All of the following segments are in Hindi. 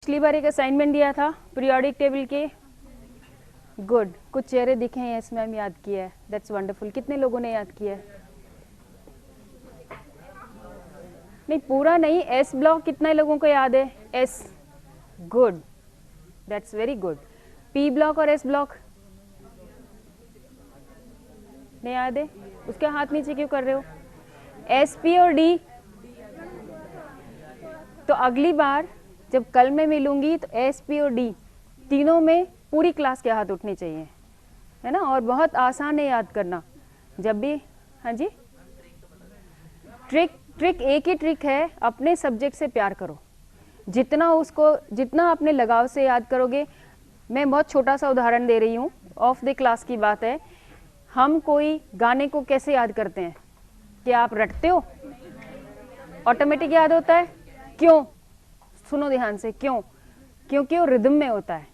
पिछली बार एक असाइनमेंट दिया था पीरियोडिक टेबल के। गुड, कुछ चेहरे दिखे हैं, यस मैम याद किया है, दैट्स वंडरफुल। कितने लोगों ने याद किया है? नहीं पूरा नहीं, एस ब्लॉक कितने लोगों को याद है? S, good, that's very good. P block और एस ब्लॉक नहीं याद है? उसका हाथ नीचे क्यों कर रहे हो? एस, पी और डी। तो अगली बार जब कल मैं मिलूंगी तो एस, पी और डी तीनों में पूरी क्लास के हाथ उठने चाहिए, है ना? और बहुत आसान है याद करना जब भी। हाँ जी, ट्रिक एक ही ट्रिक है, अपने सब्जेक्ट से प्यार करो। जितना अपने लगाव से याद करोगे। मैं बहुत छोटा सा उदाहरण दे रही हूँ, ऑफ द क्लास की बात है। हम कोई गाने को कैसे याद करते हैं? क्या आप रटते हो? ऑटोमेटिक याद होता है। क्यों? सुनो ध्यान से, क्यों? क्योंकि वो रिदम में होता है,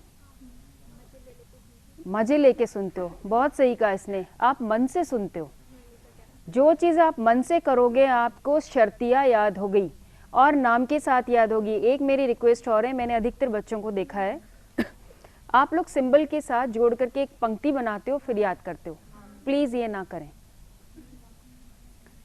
मजे लेके सुनते हो। बहुत सही कहा इसने, आप मन से सुनते हो। जो चीज आप मन से करोगे आपको शर्तिया याद हो गई और नाम के साथ याद होगी। एक मेरी रिक्वेस्ट और है, मैंने अधिकतर बच्चों को देखा है, आप लोग सिंबल के साथ जोड़ करके एक पंक्ति बनाते हो फिर याद करते हो। प्लीज ये ना करें।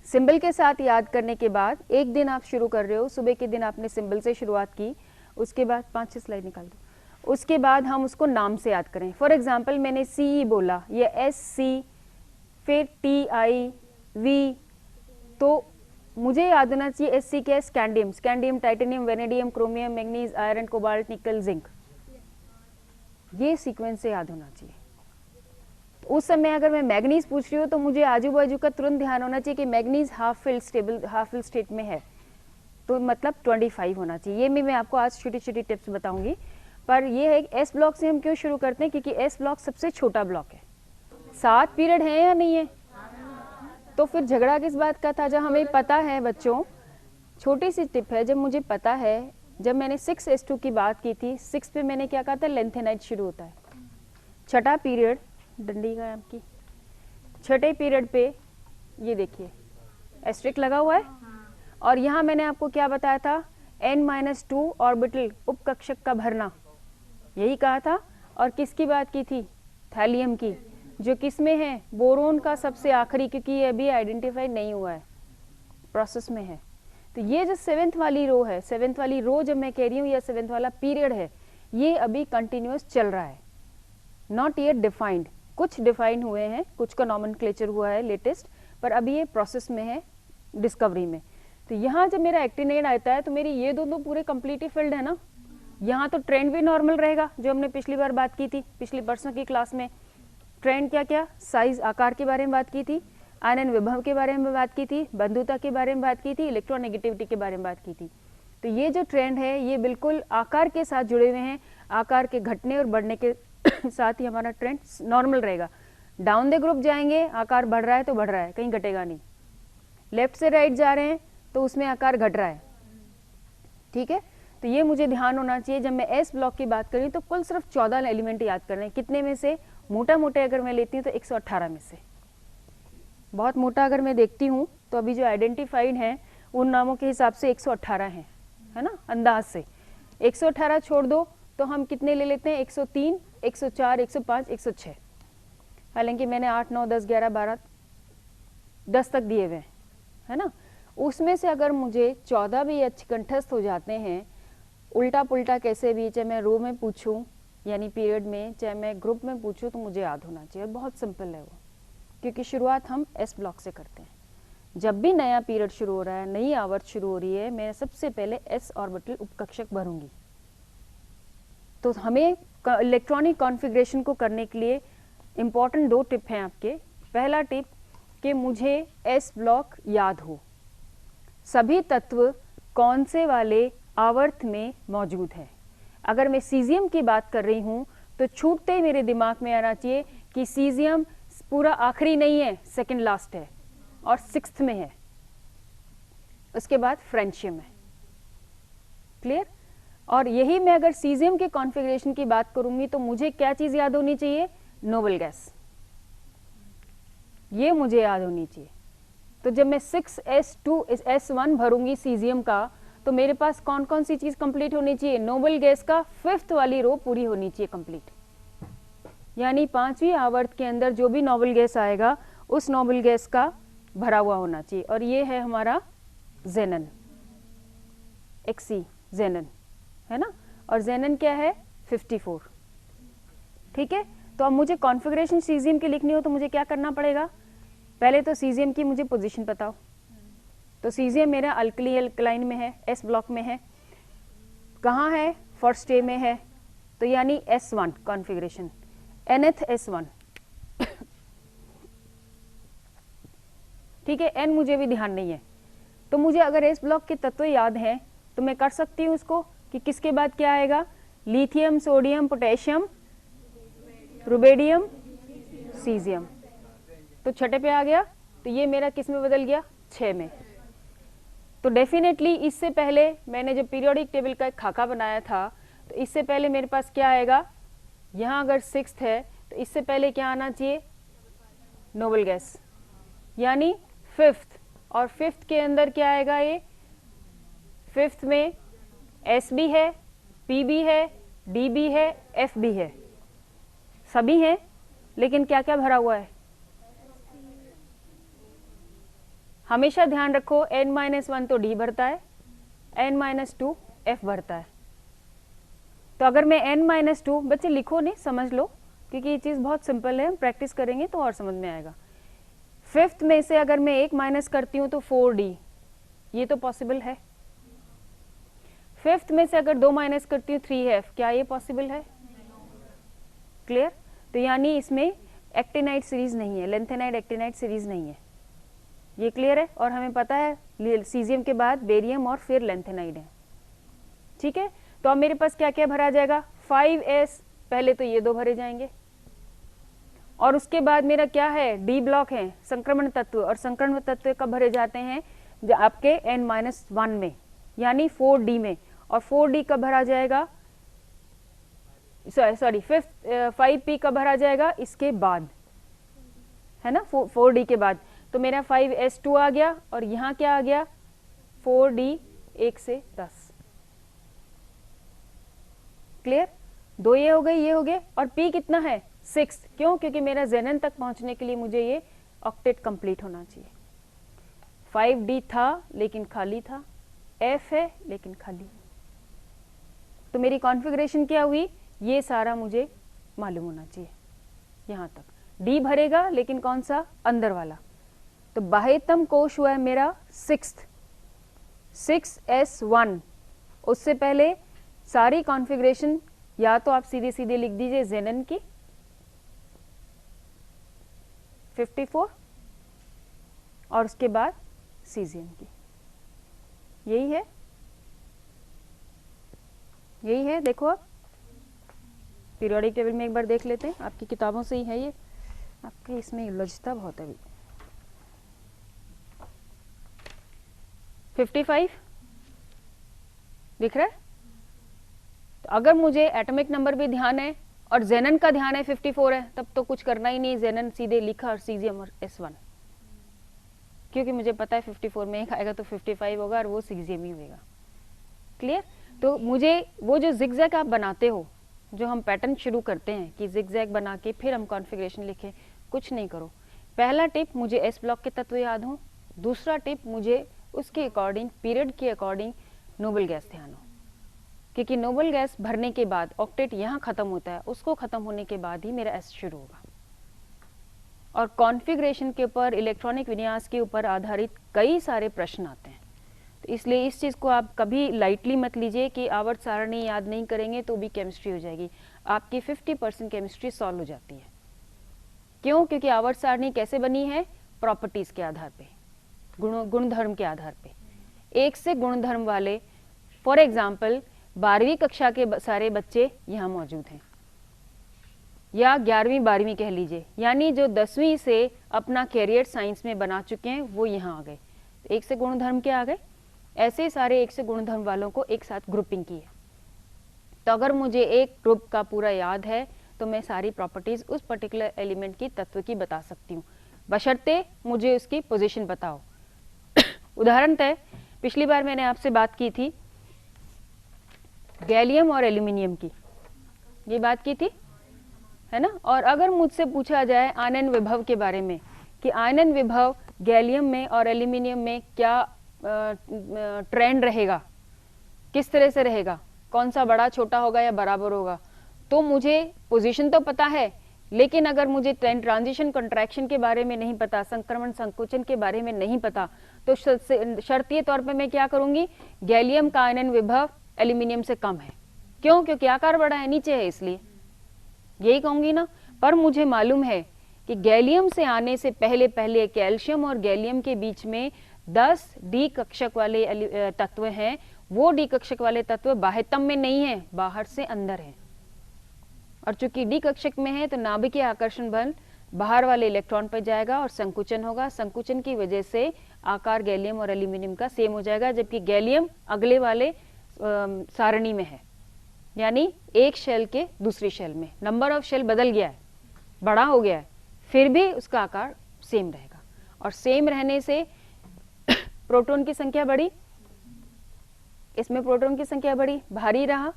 सिंबल के साथ याद करने के बाद एक दिन आप शुरू कर रहे हो, सुबह के दिन आपने सिंबल से शुरुआत की, उसके बाद 5-6 स्लाइड निकाल दो, उसके बाद हम उसको नाम से याद करें। फॉर एग्जाम्पल मैंने सी बोला, ये एस सी, फिर टी आई वी, तो मुझे याद होना चाहिए एस सी क्या है? Scandium, scandium, titanium, vanadium, chromium, manganese, iron, cobalt, निकल, जिंक। ये सीक्वेंस से याद होना चाहिए। उस समय अगर मैं मैग्नीज पूछ रही हूँ तो मुझे आजू बाजू का तुरंत ध्यान होना चाहिए कि मैग्नीज हाफ फिल स्टेट में है, तो मतलब 25 होना चाहिए। ये मैं आपको आज छोटी छोटी टिप्स बताऊंगी। पर ये है एस ब्लॉक से हम क्यों शुरू करते हैं? क्योंकि एस ब्लॉक सबसे छोटा ब्लॉक है। 7 पीरियड है या नहीं है? तो फिर झगड़ा किस बात का था? जब हमें पता है बच्चों, छोटी सी टिप है, जब मुझे पता है, जब मैंने 6S2 की बात की थी, 6 पे मैंने क्या कहा था? लेंथेनाइट शुरू होता है। छठा पीरियड डंडी का आपकी, छठे पीरियड पे ये देखिए एस्ट्रिक लगा हुआ है। और यहाँ मैंने आपको क्या बताया था? n-2 ऑर्बिटल उपकक्षक का भरना, यही कहा था। और किसकी बात की थी? थैलियम की, जो किसमें है? बोरोन का सबसे आखिरी, क्योंकि ये अभी आइडेंटिफाइड नहीं हुआ है, प्रोसेस में है। तो ये जो 7th वाली रो है, 7th वाली रो जब मैं कह रही हूँ, या 7th वाला पीरियड है, ये अभी कंटिन्यूस चल रहा है, नॉट येट डिफाइंड। कुछ डिफाइन हुए हैं, कुछ का नॉमेनक्लेचर हुआ है लेटेस्ट, पर अभी ये प्रोसेस में है, डिस्कवरी में। तो यहाँ जब मेरा एक्टिनेट आता है तो मेरी ये दोनों पूरे कंप्लीटली फिल्ड है ना। यहाँ तो ट्रेंड भी नॉर्मल रहेगा, जो हमने पिछली बार बात की थी, पिछली परसों की क्लास में। ट्रेंड क्या क्या? साइज, आकार के बारे में बात की थी, आयनन विभव के बारे में बात की थी, बंधुता के बारे में बात की थी, इलेक्ट्रोनेगेटिविटी के बारे में बात की थी। तो ये जो ट्रेंड है ये बिल्कुल आकार के साथ जुड़े हुए हैं। आकार के घटने और बढ़ने के साथ ही हमारा ट्रेंड नॉर्मल रहेगा। डाउन द ग्रुप जाएंगे, आकार बढ़ रहा है तो बढ़ रहा है, कहीं घटेगा नहीं। लेफ्ट से राइट जा रहे हैं तो उसमें आकार घट रहा है, ठीक है। तो ये मुझे ध्यान होना चाहिए। जब मैं एस ब्लॉक की बात करी तो कुल सिर्फ 14 एलिमेंट याद करने हैं। कितने में से? मोटा मोटे अगर मैं लेती हूँ तो 118 में से। बहुत मोटा अगर मैं देखती हूँ तो अभी जो आइडेंटिफाइड हैं उन नामों के हिसाब से 118 हैं, है ना, अंदाज से। 118 छोड़ दो तो हम कितने ले लेते हैं? 103, 104, 105, 106। हालांकि मैंने 8, 9, 10, 11, 12, 10 तक दिए हुए हैं, है ना। उसमें से अगर मुझे 14 भी अच्छे कंठस्थ हो जाते हैं, उल्टा पुल्टा कैसे भी, चाहे मैं रो में पूछूं यानी पीरियड में, चाहे मैं ग्रुप में पूछूं, तो मुझे याद होना चाहिए। बहुत सिंपल है वो, क्योंकि शुरुआत हम एस ब्लॉक से करते हैं। जब भी नया पीरियड शुरू हो रहा है, नई आवर्त शुरू हो रही है, मैं सबसे पहले एस ऑर्बिटल उपकक्षक भरूंगी। तो हमें इलेक्ट्रॉनिक कॉन्फ़िगरेशन को करने के लिए इंपॉर्टेंट 2 टिप हैं आपके। पहला टिप कि मुझे एस ब्लॉक याद हो, सभी तत्व कौन से वाले आवर्त में मौजूद है। अगर मैं सीजियम की बात कर रही हूं तो छूटते ही मेरे दिमाग में आना चाहिए कि सीजियम पूरा आखिरी नहीं है, सेकंड लास्ट है और 6th में है। उसके बाद फ्रेंशियम है। क्लियर? और यही मैं अगर सीजियम के कॉन्फ़िगरेशन की बात करूंगी तो मुझे क्या चीज याद होनी चाहिए? नोबल गैस, ये मुझे याद होनी चाहिए। तो जब मैं 6s2 S1 भरूंगी सीजियम का, तो मेरे पास कौन कौन सी चीज कंप्लीट होनी चाहिए, नोबल गैस का 5th वाली रो पूरी होनी चाहिए कंप्लीट, यानी 5वीं आवर्त के अंदर जो भी नोबल गैस आएगा उस नोबल गैस का भरा हुआ होना चाहिए। और ये है हमारा जेनन, एक्सी जेनन है ना, और जेनन क्या है 54। ठीक है, तो अब मुझे कॉन्फ़िगरेशन सीजियम की लिखनी हो तो मुझे क्या करना पड़ेगा, पहले तो सीजियम की मुझे पोजीशन बताओ। तो सीजियम मेरा अल्कली अल्कलाइन में है, एस ब्लॉक में है, कहाँ है, फर्स्ट ए में है, तो यानी S1 कॉन्फ़िगरेशन, nth S1 ठीक है, n मुझे भी ध्यान नहीं है। तो मुझे अगर एस ब्लॉक के तत्व याद हैं तो मैं कर सकती हूँ उसको कि किसके बाद क्या आएगा, lithium, sodium, potassium, rubidium, caesium. तो छठे पे आ गया, तो ये मेरा किस में बदल गया, 6 में। तो डेफिनेटली इससे पहले मैंने जो पीरियोडिक टेबल का एक खाका बनाया था, तो इससे पहले मेरे पास क्या आएगा, यहाँ अगर 6th है तो इससे पहले क्या आना चाहिए, नोबल गैस, यानी 5th, और 5th के अंदर क्या आएगा, ये 5th में S भी है, P भी है, D भी है, F भी है, सभी हैं, लेकिन क्या क्या भरा हुआ है, हमेशा ध्यान रखो n-1 तो D भरता है, n-2 F भरता है। तो अगर मैं n-2, बच्चे लिखो नहीं, समझ लो, क्योंकि ये चीज़ बहुत सिंपल है, हम प्रैक्टिस करेंगे तो और समझ में आएगा। 5th में से अगर मैं 1 माइनस करती हूँ तो 4D, ये तो पॉसिबल है। 5th में से अगर 2 माइनस करती हूँ 3F, क्या ये पॉसिबल है, क्लियर। तो यानी इसमें एक्टिनाइड सीरीज नहीं है, लेंथेनाइड एक्टिनाइड सीरीज नहीं है, ये क्लियर है। और हमें पता है सीजियम के बाद बेरियम और फिर लेंथेनाइड है, ठीक है। तो अब मेरे पास क्या क्या भरा जाएगा, 5S, पहले तो ये 2 भरे जाएंगे, और उसके बाद मेरा क्या है, डी ब्लॉक है, संक्रमण तत्व, और संक्रमण तत्व कब भरे जाते हैं, आपके n-1 में, यानी 4D में। और 4D कब भरा जाएगा, सॉरी 5P कब भरा जाएगा, इसके बाद, है ना, 4D के बाद। तो मेरा 5S2 आ गया, और यहाँ क्या आ गया, 4D 1 से 10, क्लियर। 2 ये हो गए, ये हो गए, और P कितना है, 6, क्यों, क्योंकि मेरा जेनन तक पहुंचने के लिए मुझे ये ऑक्टेट कंप्लीट होना चाहिए। 5D था लेकिन खाली था, F है लेकिन खाली, तो मेरी कॉन्फ़िगरेशन क्या हुई, ये सारा मुझे मालूम होना चाहिए यहाँ तक। D भरेगा लेकिन कौन सा, अंदर वाला। तो बाह्यतम कोश हुआ है मेरा 6th, 6S1। उससे पहले सारी कॉन्फ़िगरेशन या तो आप सीधे सीधे लिख दीजिए जेनन की 54, और उसके बाद सीजियम की, यही है, यही है। देखो आप पीरियोडिक टेबल में एक बार देख लेते हैं, आपकी किताबों से ही है ये, आपके इसमें उलझता बहुत है अभी। 55 दिख रहा है। तो अगर मुझे एटॉमिक नंबर भी ध्यान है और जेनन का ध्यान है 54 है, तब तो कुछ करना ही नहीं, जेनन सीधे लिखा और सीजियम और S1, क्योंकि मुझे पता है 54 में एक आएगा तो 55 होगा और वो सीजियम ही होगा, क्लियर। तो मुझे वो जो जिगजैग आप बनाते हो, जो हम पैटर्न शुरू करते हैं कि जिगजैग बना के फिर हम कॉन्फ़िगरेशन लिखें, कुछ नहीं करो। पहला टिप, मुझे एस ब्लॉक के तत्व याद हो। दूसरा टिप, मुझे उसके अकॉर्डिंग, पीरियड के अकॉर्डिंग नोबल गैस ध्यान हो, क्योंकि नोबल गैस भरने के बाद ऑक्टेट यहाँ खत्म होता है, उसको खत्म होने के बाद ही मेरा एस शुरू होगा। और कॉन्फ़िगरेशन के ऊपर, इलेक्ट्रॉनिक विन्यास के ऊपर आधारित कई सारे प्रश्न आते हैं, तो इसलिए इस चीज़ को आप कभी लाइटली मत लीजिए कि आवर्त सारणी याद नहीं करेंगे तो भी केमिस्ट्री हो जाएगी। आपकी 50% केमिस्ट्री सॉल्व हो जाती है। क्यों? क्योंकि आवर्त सारणी कैसे बनी है, प्रॉपर्टीज के आधार पे, गुणधर्म के आधार पे। एक से गुणधर्म वाले, फॉर एग्जाम्पल 12वीं कक्षा के सारे बच्चे यहाँ मौजूद हैं, या 11वीं 12वीं कह लीजिए, यानी जो 10वीं से अपना कैरियर साइंस में बना चुके हैं वो यहाँ आ गए। एक से गुणधर्म के आ गए, ऐसे सारे एक से गुणधर्म वालों को एक साथ ग्रुपिंग की है। तो अगर मुझे एक ग्रुप का पूरा याद है तो मैं सारी प्रॉपर्टीज उस पर्टिकुलर एलिमेंट की, तत्व की बता सकती हूँ, बशर्ते मुझे उसकी पोजीशन बताओ। उदाहरणतः पिछली बार मैंने आपसे बात की थी गैलियम और एल्यूमिनियम की, ये बात की थी, है ना। और अगर मुझसे पूछा जाए आयनन विभव के बारे में कि आयनन विभव गैलियम में और एल्यूमिनियम में क्या ट्रेंड रहेगा, किस तरह से रहेगा, कौन सा बड़ा छोटा होगा या बराबर होगा, तो मुझे पोजीशन तो पता है, लेकिन अगर मुझे ट्रांजिशन कंट्रैक्शन के बारे में नहीं पता, संक्रमण संकोचन के बारे में नहीं पता, तो शर्तीय तौर पे मैं क्या करूंगी, गैलियम का आयनन विभव एल्यूमिनियम से कम है। क्यों? क्योंकि आकार बड़ा है, नीचे है, इसलिए यही कहूंगी ना। पर मुझे मालूम है कि गैलियम से आने से पहले पहले कैल्शियम और गैलियम के बीच में 10 डी कक्षक वाले तत्व हैं। वो डी कक्षक वाले तत्व बाह्यतम में नहीं है, बाहर से अंदर है। और चूंकि डी कक्षक में है तो नाभिकीय आकर्षण बल बाहर वाले इलेक्ट्रॉन पर जाएगा और संकुचन होगा। संकुचन की वजह से आकार गैलियम और एल्यूमिनियम का सेम हो जाएगा, जबकि गैलियम अगले वाले सारणी में है, यानी एक शेल के दूसरी शेल में नंबर ऑफ शेल बदल गया है, बड़ा हो गया है, फिर भी उसका आकार सेम रहेगा। और सेम रहने से प्रोटॉन की संख्या बढ़ी, इसमें प्रोटॉन की संख्या बढ़ी, भारी रहा,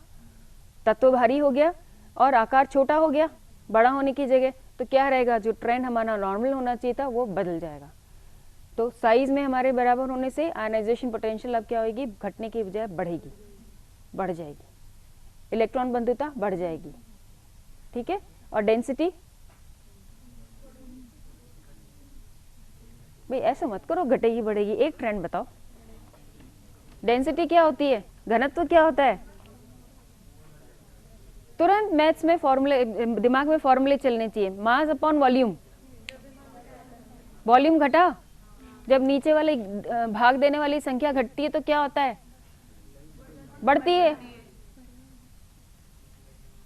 तत्व भारी हो गया और आकार छोटा हो गया बड़ा होने की जगह, तो क्या रहेगा, जो ट्रेंड हमारा नॉर्मल होना चाहिए था वो बदल जाएगा। तो साइज में हमारे बराबर होने से आयनाइजेशन पोटेंशियल अब क्या होगी, घटने की बजाय बढ़ेगी, बढ़ जाएगी, इलेक्ट्रॉन बंधुता बढ़ जाएगी, ठीक है। और डेंसिटी, भाई ऐसे मत करो, घटेगी बढ़ेगी, एक ट्रेंड बताओ। डेंसिटी क्या होती है, घनत्व क्या होता है, तुरंत मैथ्स में फॉर्मूले, दिमाग में फॉर्मूले चलने चाहिए। मास अपॉन वॉल्यूम, वॉल्यूम घटा, जब नीचे वाले भाग देने वाली संख्या घटती है तो क्या होता है, बढ़ती है,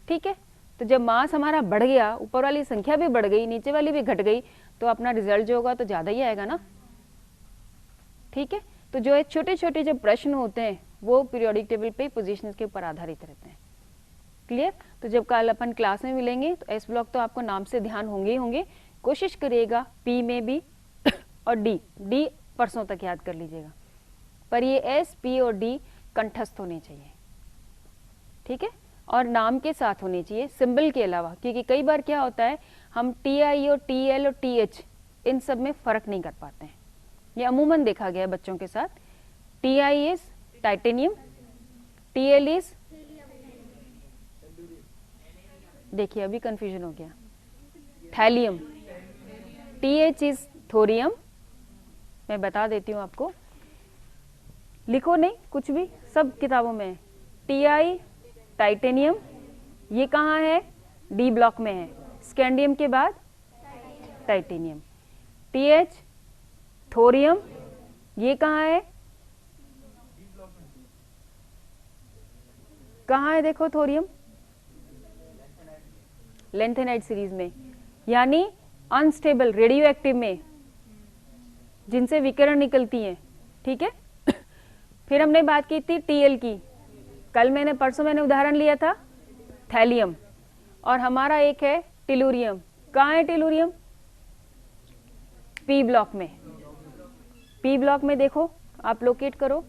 ठीक है। तो जब मास हमारा बढ़ गया, ऊपर वाली संख्या भी बढ़ गई, नीचे वाली भी घट गई, तो अपना रिजल्ट जो होगा तो ज्यादा ही आएगा ना, ठीक है। तो जो छोटे छोटे जो प्रश्न होते हैं वो पीरियोडिक टेबल पे पोजीशंस के ऊपर आधारित रहते हैं, क्लियर। तो जब कल अपन क्लास में मिलेंगे तो एस ब्लॉक तो आपको नाम से ध्यान होंगे ही होंगे, कोशिश करिएगा पी में भी और डी परसों तक याद कर लीजिएगा, पर ये एस, पी और डी कंठस्थ होने चाहिए, ठीक है, और नाम के साथ होने चाहिए, सिंबल के अलावा। क्योंकि कई बार क्या होता है, हम टी आई और टी एल और टी एच इन सब में फर्क नहीं कर पाते हैं, ये अमूमन देखा गया है बच्चों के साथ। T I is titanium, T L is, देखिए अभी कंफ्यूजन हो गया, thallium, T H is thorium, मैं बता देती हूँ आपको, लिखो नहीं कुछ भी, सब किताबों में है। टी आई टाइटेनियम, ये कहाँ है, डी ब्लॉक में है, स्कैंडियम के बाद टाइटेनियम। टी एच थोरियम, ये कहाँ है, कहाँ है, देखो थोरियम लेंथेनाइड सीरीज में, यानी अनस्टेबल रेडियो एक्टिव में, जिनसे विकिरण निकलती हैं, ठीक है। फिर हमने बात की थी टीएल की, कल मैंने परसों मैंने उदाहरण लिया था थैलियम, और हमारा एक है टेलुरियम, कहाँ है टेलुरियम, पी ब्लॉक में, पी ब्लॉक में देखो आप लोकेट करो,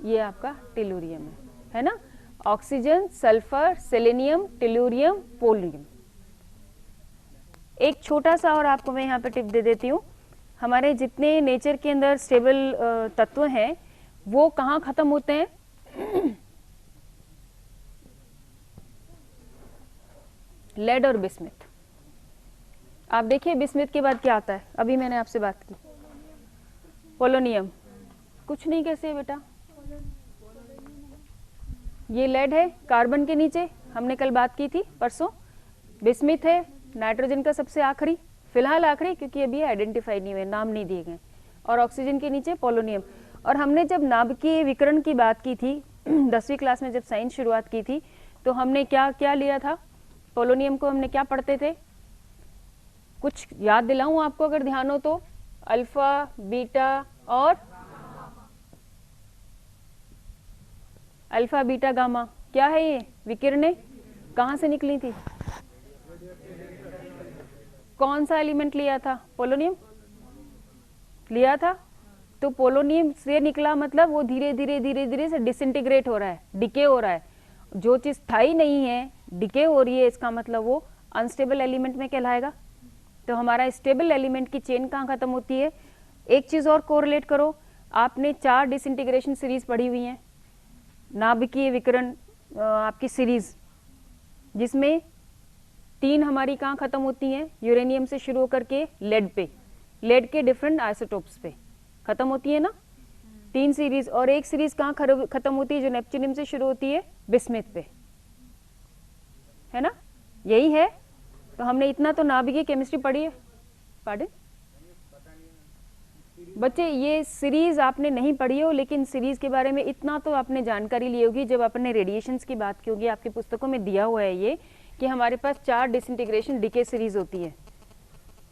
ये आपका टेलुरियम है ना। Oxygen, sulphur, selenium, tellurium, polonium. एक छोटा सा और आपको मैं यहाँ पे टिप दे देती हूँ, हमारे जितने नेचर के अंदर स्टेबल तत्व हैं वो कहाँ खत्म होते हैं, लेड और बिस्मिथ। आप देखिए बिस्मिथ के बाद क्या आता है, अभी मैंने आपसे बात की, पोलोनियम, कुछ नहीं, कैसे है बेटा, ये लेड है कार्बन के नीचे, हमने कल बात की थी परसों, बिस्मिथ है नाइट्रोजन का सबसे आखिरी, फिलहाल आखिरी क्योंकि अभी आइडेंटिफाई नहीं हुए, नाम नहीं दिए गए, और ऑक्सीजन के नीचे पोलोनियम। और हमने जब नाभिकीय विकिरण की बात की थी 10वीं क्लास में, जब साइंस शुरुआत की थी, तो हमने क्या क्या लिया था, पोलोनियम को हमने क्या पढ़ते थे, कुछ याद दिलाऊं आपको अगर ध्यान हो तो, अल्फा, बीटा और अल्फा, बीटा, गामा, क्या है ये विकिरणें, कहां से निकली थी, कौन सा एलिमेंट लिया था, पोलोनियम लिया था, तो पोलोनियम से निकला मतलब वो धीरे धीरे से डिसइंटीग्रेट हो रहा है, डिके हो रहा है। जो चीज स्थायी नहीं है, डिके हो रही है, इसका मतलब वो अनस्टेबल एलिमेंट में कहलाएगा। तो हमारा स्टेबल एलिमेंट की चेन कहाँ खत्म होती है? एक चीज और कोरिलेट करो, आपने 4 डिसइंटीग्रेशन सीरीज पढ़ी हुई हैं, नाभिकीय विकिरण आपकी सीरीज, जिसमें 3 हमारी कहाँ खत्म होती हैं? यूरेनियम से शुरू होकर के लेड पे, लेड के डिफरेंट आइसोटोप्स पे खत्म होती है ना 3 सीरीज। और एक सीरीज कहाँ खत्म होती है? जो नेपच्यूनियम से शुरू होती है, बिस्मिथ पे, है ना, यही है। तो हमने इतना तो नाभिकीय केमिस्ट्री पढ़ी है। पार्डन बच्चे, ये सीरीज आपने नहीं पढ़ी हो, लेकिन सीरीज के बारे में इतना तो आपने जानकारी ली होगी जब आपने रेडिएशंस की बात की होगी। आपकी पुस्तकों में दिया हुआ है ये कि हमारे पास 4 डिसइंटीग्रेशन डीके सीरीज होती है।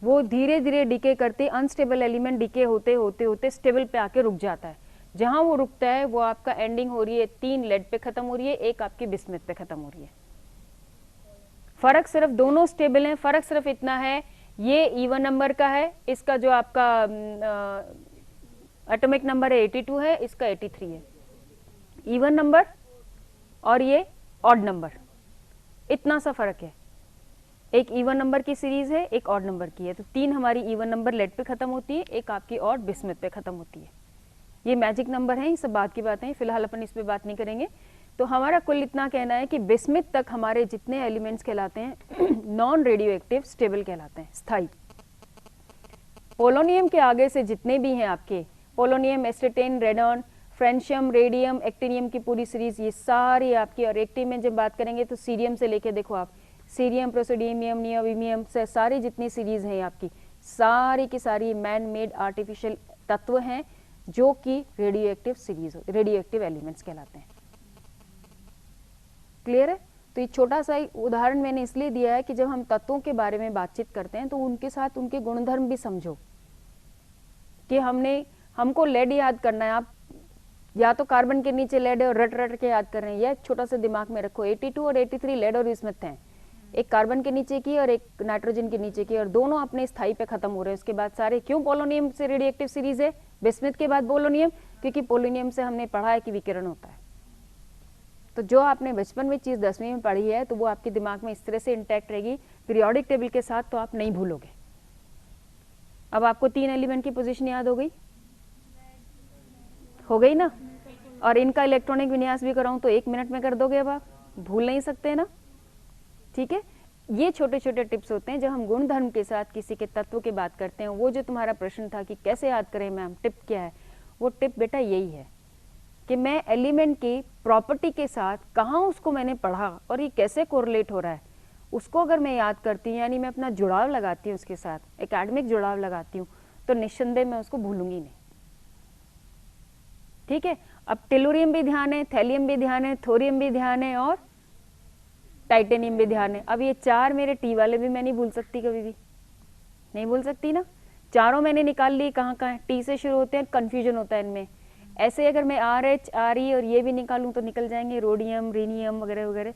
वो धीरे धीरे डीके करते, अनस्टेबल एलिमेंट डीके होते होते होते स्टेबल पे आके रुक जाता है। जहां वो रुकता है वो आपका एंडिंग हो रही है 3 लेड पे खत्म हो रही है, एक आपकी बिस्मिथ पे खत्म हो रही है। फर्क सिर्फ, दोनों स्टेबल हैं, फर्क सिर्फ इतना है, ये इवन नंबर का है, इसका जो आपका एटॉमिक नंबर है 82 है, इसका 83 है। इवन नंबर और ये ऑड नंबर, इतना सा फर्क है। एक इवन नंबर की सीरीज है, एक ऑड नंबर की है। तो 3 हमारी इवन नंबर लेड पे खत्म होती है, एक आपकी ऑड बिस्मिथ पे खत्म होती है। ये मैजिक नंबर है, ये सब बात की बातें हैं, फिलहाल अपन इस पे बात नहीं करेंगे। तो हमारा कुल इतना कहना है कि बिस्मिथ तक हमारे जितने एलिमेंट्स कहलाते हैं नॉन रेडियो एक्टिव स्टेबल कहलाते हैं, स्थायी। पोलोनियम के आगे से जितने भी हैं आपके, polonium, astatine, radon, francium, radium, actinium की पूरी सीरीज, ये सारी आपकी, और एक्टिव में जब बात करेंगे तो सीरियम से लेके देखो आप, सीरियम, प्रोसोडियमियम, नियोबियम से सारी जितनी सीरीज हैं आपकी, सारी की सारी मैन मेड आर्टिफिशियल तत्व हैं जो कि radio active series, radio active elements कहलाते हैं। क्लियर है? तो ये छोटा सा उदाहरण मैंने इसलिए दिया है कि जब हम तत्वों के बारे में बातचीत करते हैं तो उनके साथ उनके गुणधर्म भी समझो। कि हमको लेड याद करना है, आप या तो कार्बन के नीचे लेड है और रट रट के याद कर रहे हैं, यह छोटा सा दिमाग में रखो। 82 और 83 लेड और बिस्मिथ हैं, एक कार्बन के नीचे की और एक नाइट्रोजन के नीचे की, और दोनों अपने स्थायी पे खत्म हो रहे हैं। उसके बाद सारे, क्यों पोलोनियम से रेडियोएक्टिव सीरीज है, बिस्मिथ के बाद पोलोनियम, क्योंकि पोलोनियम से हमने पढ़ा है कि विकिरण होता है। तो जो आपने बचपन में चीज 10वीं में पढ़ी है तो वो आपके दिमाग में इस तरह से इंटैक्ट रहेगी पीरियोडिक टेबल के साथ, तो आप नहीं भूलोगे। अब आपको 3 एलिमेंट की पोजीशन याद हो गई ना, और इनका इलेक्ट्रॉनिक विन्यास भी कराऊं तो 1 मिनट में कर दोगे। अब आप भूल नहीं सकते ना, ठीक है। ये छोटे छोटे टिप्स होते हैं जब हम गुणधर्म के साथ किसी के तत्व की बात करते हैं। वो जो तुम्हारा प्रश्न था कि कैसे याद करें मैम, टिप क्या है, वो टिप बेटा यही है कि मैं एलिमेंट की प्रॉपर्टी के साथ कहाँ उसको मैंने पढ़ा और ये कैसे कोरिलेट हो रहा है, उसको अगर मैं याद करती हूँ, यानी मैं अपना जुड़ाव लगाती हूँ उसके साथ, एकेडमिक जुड़ाव लगाती हूँ, तो निस्संदेह मैं उसको भूलूंगी नहीं। ठीक है। अब टेलुरियम भी ध्यान है, थैलियम भी ध्यान है, थोरियम भी ध्यान है और टाइटेनियम भी ध्यान है। अब ये 4 मेरे टी वाले भी मैं नहीं भूल सकती, कभी भी नहीं भूल सकती ना। चारों मैंने निकाल ली, कहाँ कहाँ है, टी से शुरू होते हैं, कंफ्यूजन होता है इनमें। ऐसे अगर मैं RH, RE और ये भी निकालूं तो निकल जाएंगे, रोडियम, रीनियम वगैरह वगैरह।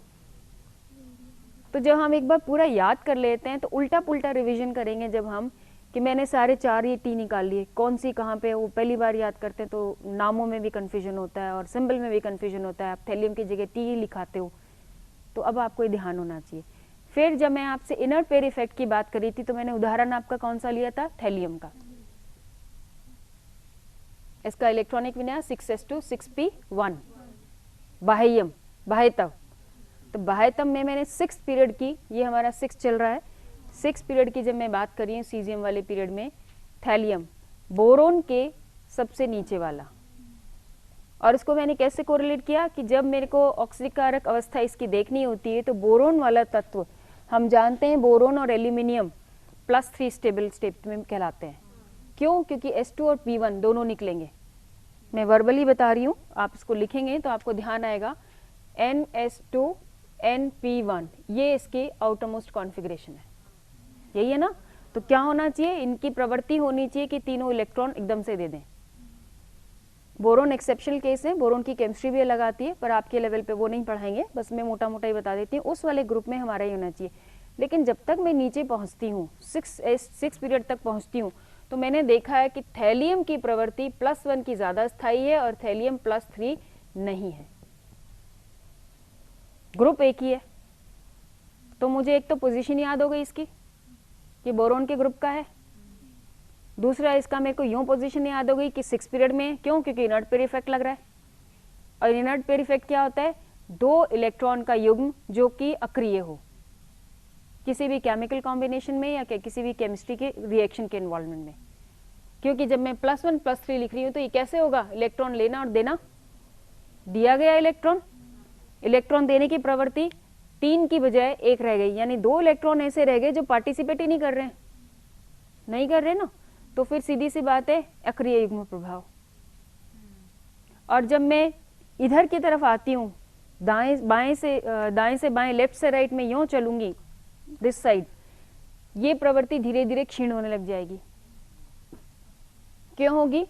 तो जब हम एक बार पूरा याद कर लेते हैं तो उल्टा पुल्टा रिवीजन करेंगे जब हम, कि मैंने सारे 4 ये टी निकाल लिए, कौन सी कहाँ पे, वो पहली बार याद करते हैं तो नामों में भी कन्फ्यूजन होता है और सिंबल में भी कन्फ्यूजन होता है। आप थैलियम की जगह टी लिखाते हो, तो अब आपको ध्यान होना चाहिए। फिर जब मैं आपसे इनर्ट पेयर इफेक्ट की बात करी थी तो मैंने उदाहरण आपका कौन सा लिया था, थैलियम का। इसका इलेक्ट्रॉनिक विन्यास 6s2 6p1। बाह्यम, बाह्यतम, तो बाह्यतम में मैंने 6 पीरियड की, ये हमारा 6 चल रहा है, 6 पीरियड की जब मैं बात कर रही हूँ सीजियम वाले पीरियड में, थैलियम बोरोन के सबसे नीचे वाला। और इसको मैंने कैसे कोरिलेट किया कि जब मेरे को ऑक्सीकारक अवस्था इसकी देखनी होती है तो बोरोन वाला तत्व, हम जानते हैं बोरोन और एल्यूमिनियम +3 स्टेबल स्टेट में कहलाते हैं। क्यों? क्योंकि S2 और P1 दोनों निकलेंगे। मैं वर्बली बता रही हूँ, आप इसको लिखेंगे तो आपको ध्यान आएगा। NS2 NP1, ये इसके आउटरमोस्ट कॉन्फ़िगरेशन है, यही है ना। तो क्या होना चाहिए, इनकी प्रवृत्ति होनी चाहिए कि तीनों इलेक्ट्रॉन एकदम से दे दें। बोरोन एक्सेप्शनल केस है, बोरोन की केमिस्ट्री भी अलग आती है, पर आपके लेवल पे वो नहीं पढ़ाएंगे, बस मैं मोटा मोटा ही बता देती हूँ। उस वाले ग्रुप में हमारा ही होना चाहिए। लेकिन जब तक मैं नीचे पहुंचती हूँ, 6 पीरियड तक पहुंचती हूँ, तो मैंने देखा है कि थैलियम की प्रवृत्ति +1 की ज्यादा स्थायी है और थैलियम +3 नहीं है, ग्रुप एक ही है। तो मुझे एक तो पोजीशन याद हो गई इसकी कि बोरोन के ग्रुप का है, दूसरा इसका मेरे को यूं पोजीशन याद हो गई कि 6 पीरियड में है। क्यों? क्योंकि इनर्ट पेयर इफेक्ट लग रहा है, और इनर्ट पेयर इफेक्ट क्या होता है? 2 इलेक्ट्रॉन का युग्म जो कि अक्रिय हो किसी भी केमिकल कॉम्बिनेशन में या किसी भी केमिस्ट्री के रिएक्शन के इन्वॉल्वमेंट में। क्योंकि जब मैं +1 +3 लिख रही हूं तो ये कैसे होगा? इलेक्ट्रॉन लेना और देना, दिया गया इलेक्ट्रॉन देने की प्रवृत्ति 3 की बजाय 1 रह गई, यानी 2 इलेक्ट्रॉन ऐसे रह गए जो पार्टिसिपेट ही नहीं कर रहे ना, तो फिर सीधी सी बात है अक्रिय युग्म प्रभाव। और जब मैं इधर की तरफ आती हूँ, दाएं से बाएं, लेफ्ट से राइट में यूं चलूंगी दिस साइड, ये प्रवृत्ति धीरे धीरे क्षीण होने लग जाएगी। क्यों होगी?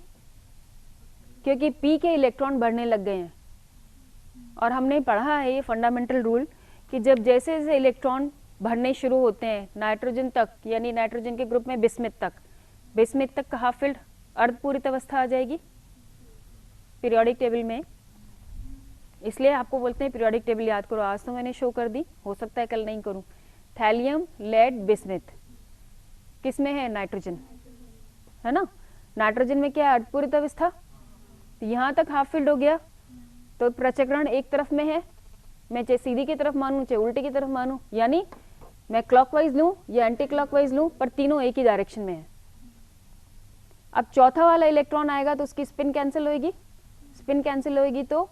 क्योंकि पी के इलेक्ट्रॉन बढ़ने लग गए हैं, और हमने पढ़ा है ये फंडामेंटल रूल कि जब जैसे जैसे इलेक्ट्रॉन बढ़ने शुरू होते हैं नाइट्रोजन तक, यानी नाइट्रोजन के ग्रुप में बिस्मिथ तक का हाफ फील्ड अर्धपूरित अवस्था आ जाएगी पीरियोडिक टेबल में। इसलिए आपको बोलते हैं पीरियोडिक टेबल याद करो। आज तो मैंने शो कर दी, हो सकता है कल नहीं करूं। थैलियम, लेड, बिस्मिथ किस में है? नाइट्रोजन, है ना। नाइट्रोजन में क्या है? अर्धपूरित अवस्था। यहां तक हाफ फील्ड हो गया, तो प्रचक्रण एक तरफ में है, मैं चाहे सीधी की तरफ मानूं चाहे उल्टे की तरफ मानूं, यानी मैं क्लॉकवाइज लूं या एंटी क्लॉकवाइज लूं, पर तीनों एक ही डायरेक्शन में है। अब चौथा वाला इलेक्ट्रॉन आएगा तो उसकी स्पिन कैंसिल होगी, तो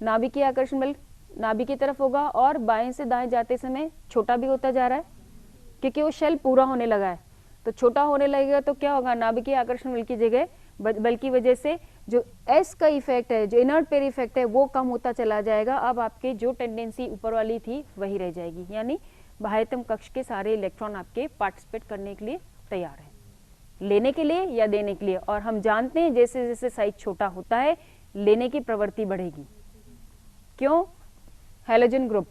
नाभिकीय आकर्षण बल नाभि की तरफ होगा, और बाएं से दाएं जाते समय छोटा भी होता जा रहा है क्योंकि वो शेल पूरा होने लगा है। तो छोटा होने लगेगा तो क्या होगा? नाभिकीय आकर्षण बल की जगह बल की वजह से जो एस का इफेक्ट है, जो इनर्ट पेयर इफेक्ट है, वो कम होता चला जाएगा। अब आपके जो टेंडेंसी ऊपर वाली थी वही रह जाएगी, यानी बाह्यतम कक्ष के सारे इलेक्ट्रॉन आपके पार्टिसिपेट करने के लिए तैयार हैं, लेने के लिए या देने के लिए। और हम जानते हैं जैसे जैसे साइज छोटा होता है लेने की प्रवृत्ति बढ़ेगी। क्यों? Halogen group,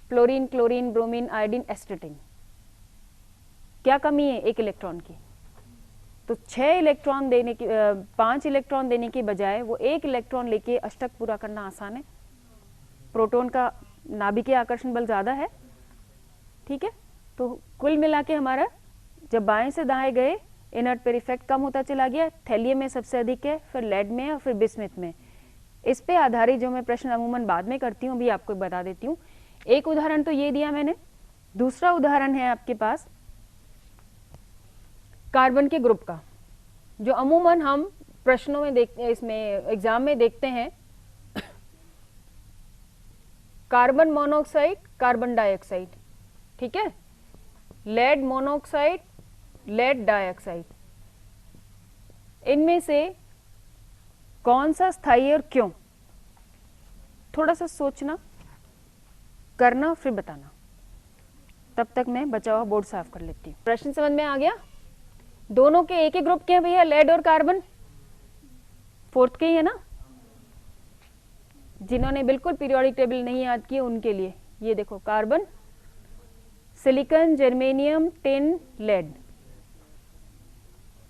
fluorine, chlorine, bromine, iodine, एस्टेटिन, क्या कमी है? 1 इलेक्ट्रॉन की। तो 5 इलेक्ट्रॉन देने की बजाय वो 1 इलेक्ट्रॉन लेके अष्टक पूरा करना आसान है। प्रोटॉन का नाभिकीय आकर्षण बल ज्यादा है, ठीक है। तो कुल मिला के हमारा जब बाएं से दाएं गए इनर्ट पेयर इफेक्ट कम होता चला गया। थैलियम में सबसे अधिक है, फिर लेड में और फिर बिस्मिथ में। इस पे आधारित जो मैं प्रश्न अमूमन बाद में करती हूँ, अभी आपको बता देती हूँ। एक उदाहरण तो ये दिया मैंने, दूसरा उदाहरण है आपके पास कार्बन के ग्रुप का, जो अमूमन हम प्रश्नों में देखते, इसमें एग्जाम में देखते हैं। कार्बन मोनोऑक्साइड, कार्बन डाइऑक्साइड, ठीक है, लेड मोनोऑक्साइड, लेड डाइऑक्साइड, इनमें से कौन सा स्थायी और क्यों? थोड़ा सा सोचना, करना, फिर बताना। तब तक मैं बचा हुआ बोर्ड साफ कर लेती हूँ। प्रश्न समझ में आ गया? दोनों के एक ही ग्रुप के हैं भैया, लेड और कार्बन, 4th के ही है ना। जिन्होंने बिल्कुल पीरियोडिक टेबल नहीं याद किए उनके लिए ये देखो, carbon, silicon, germanium, tin, lead,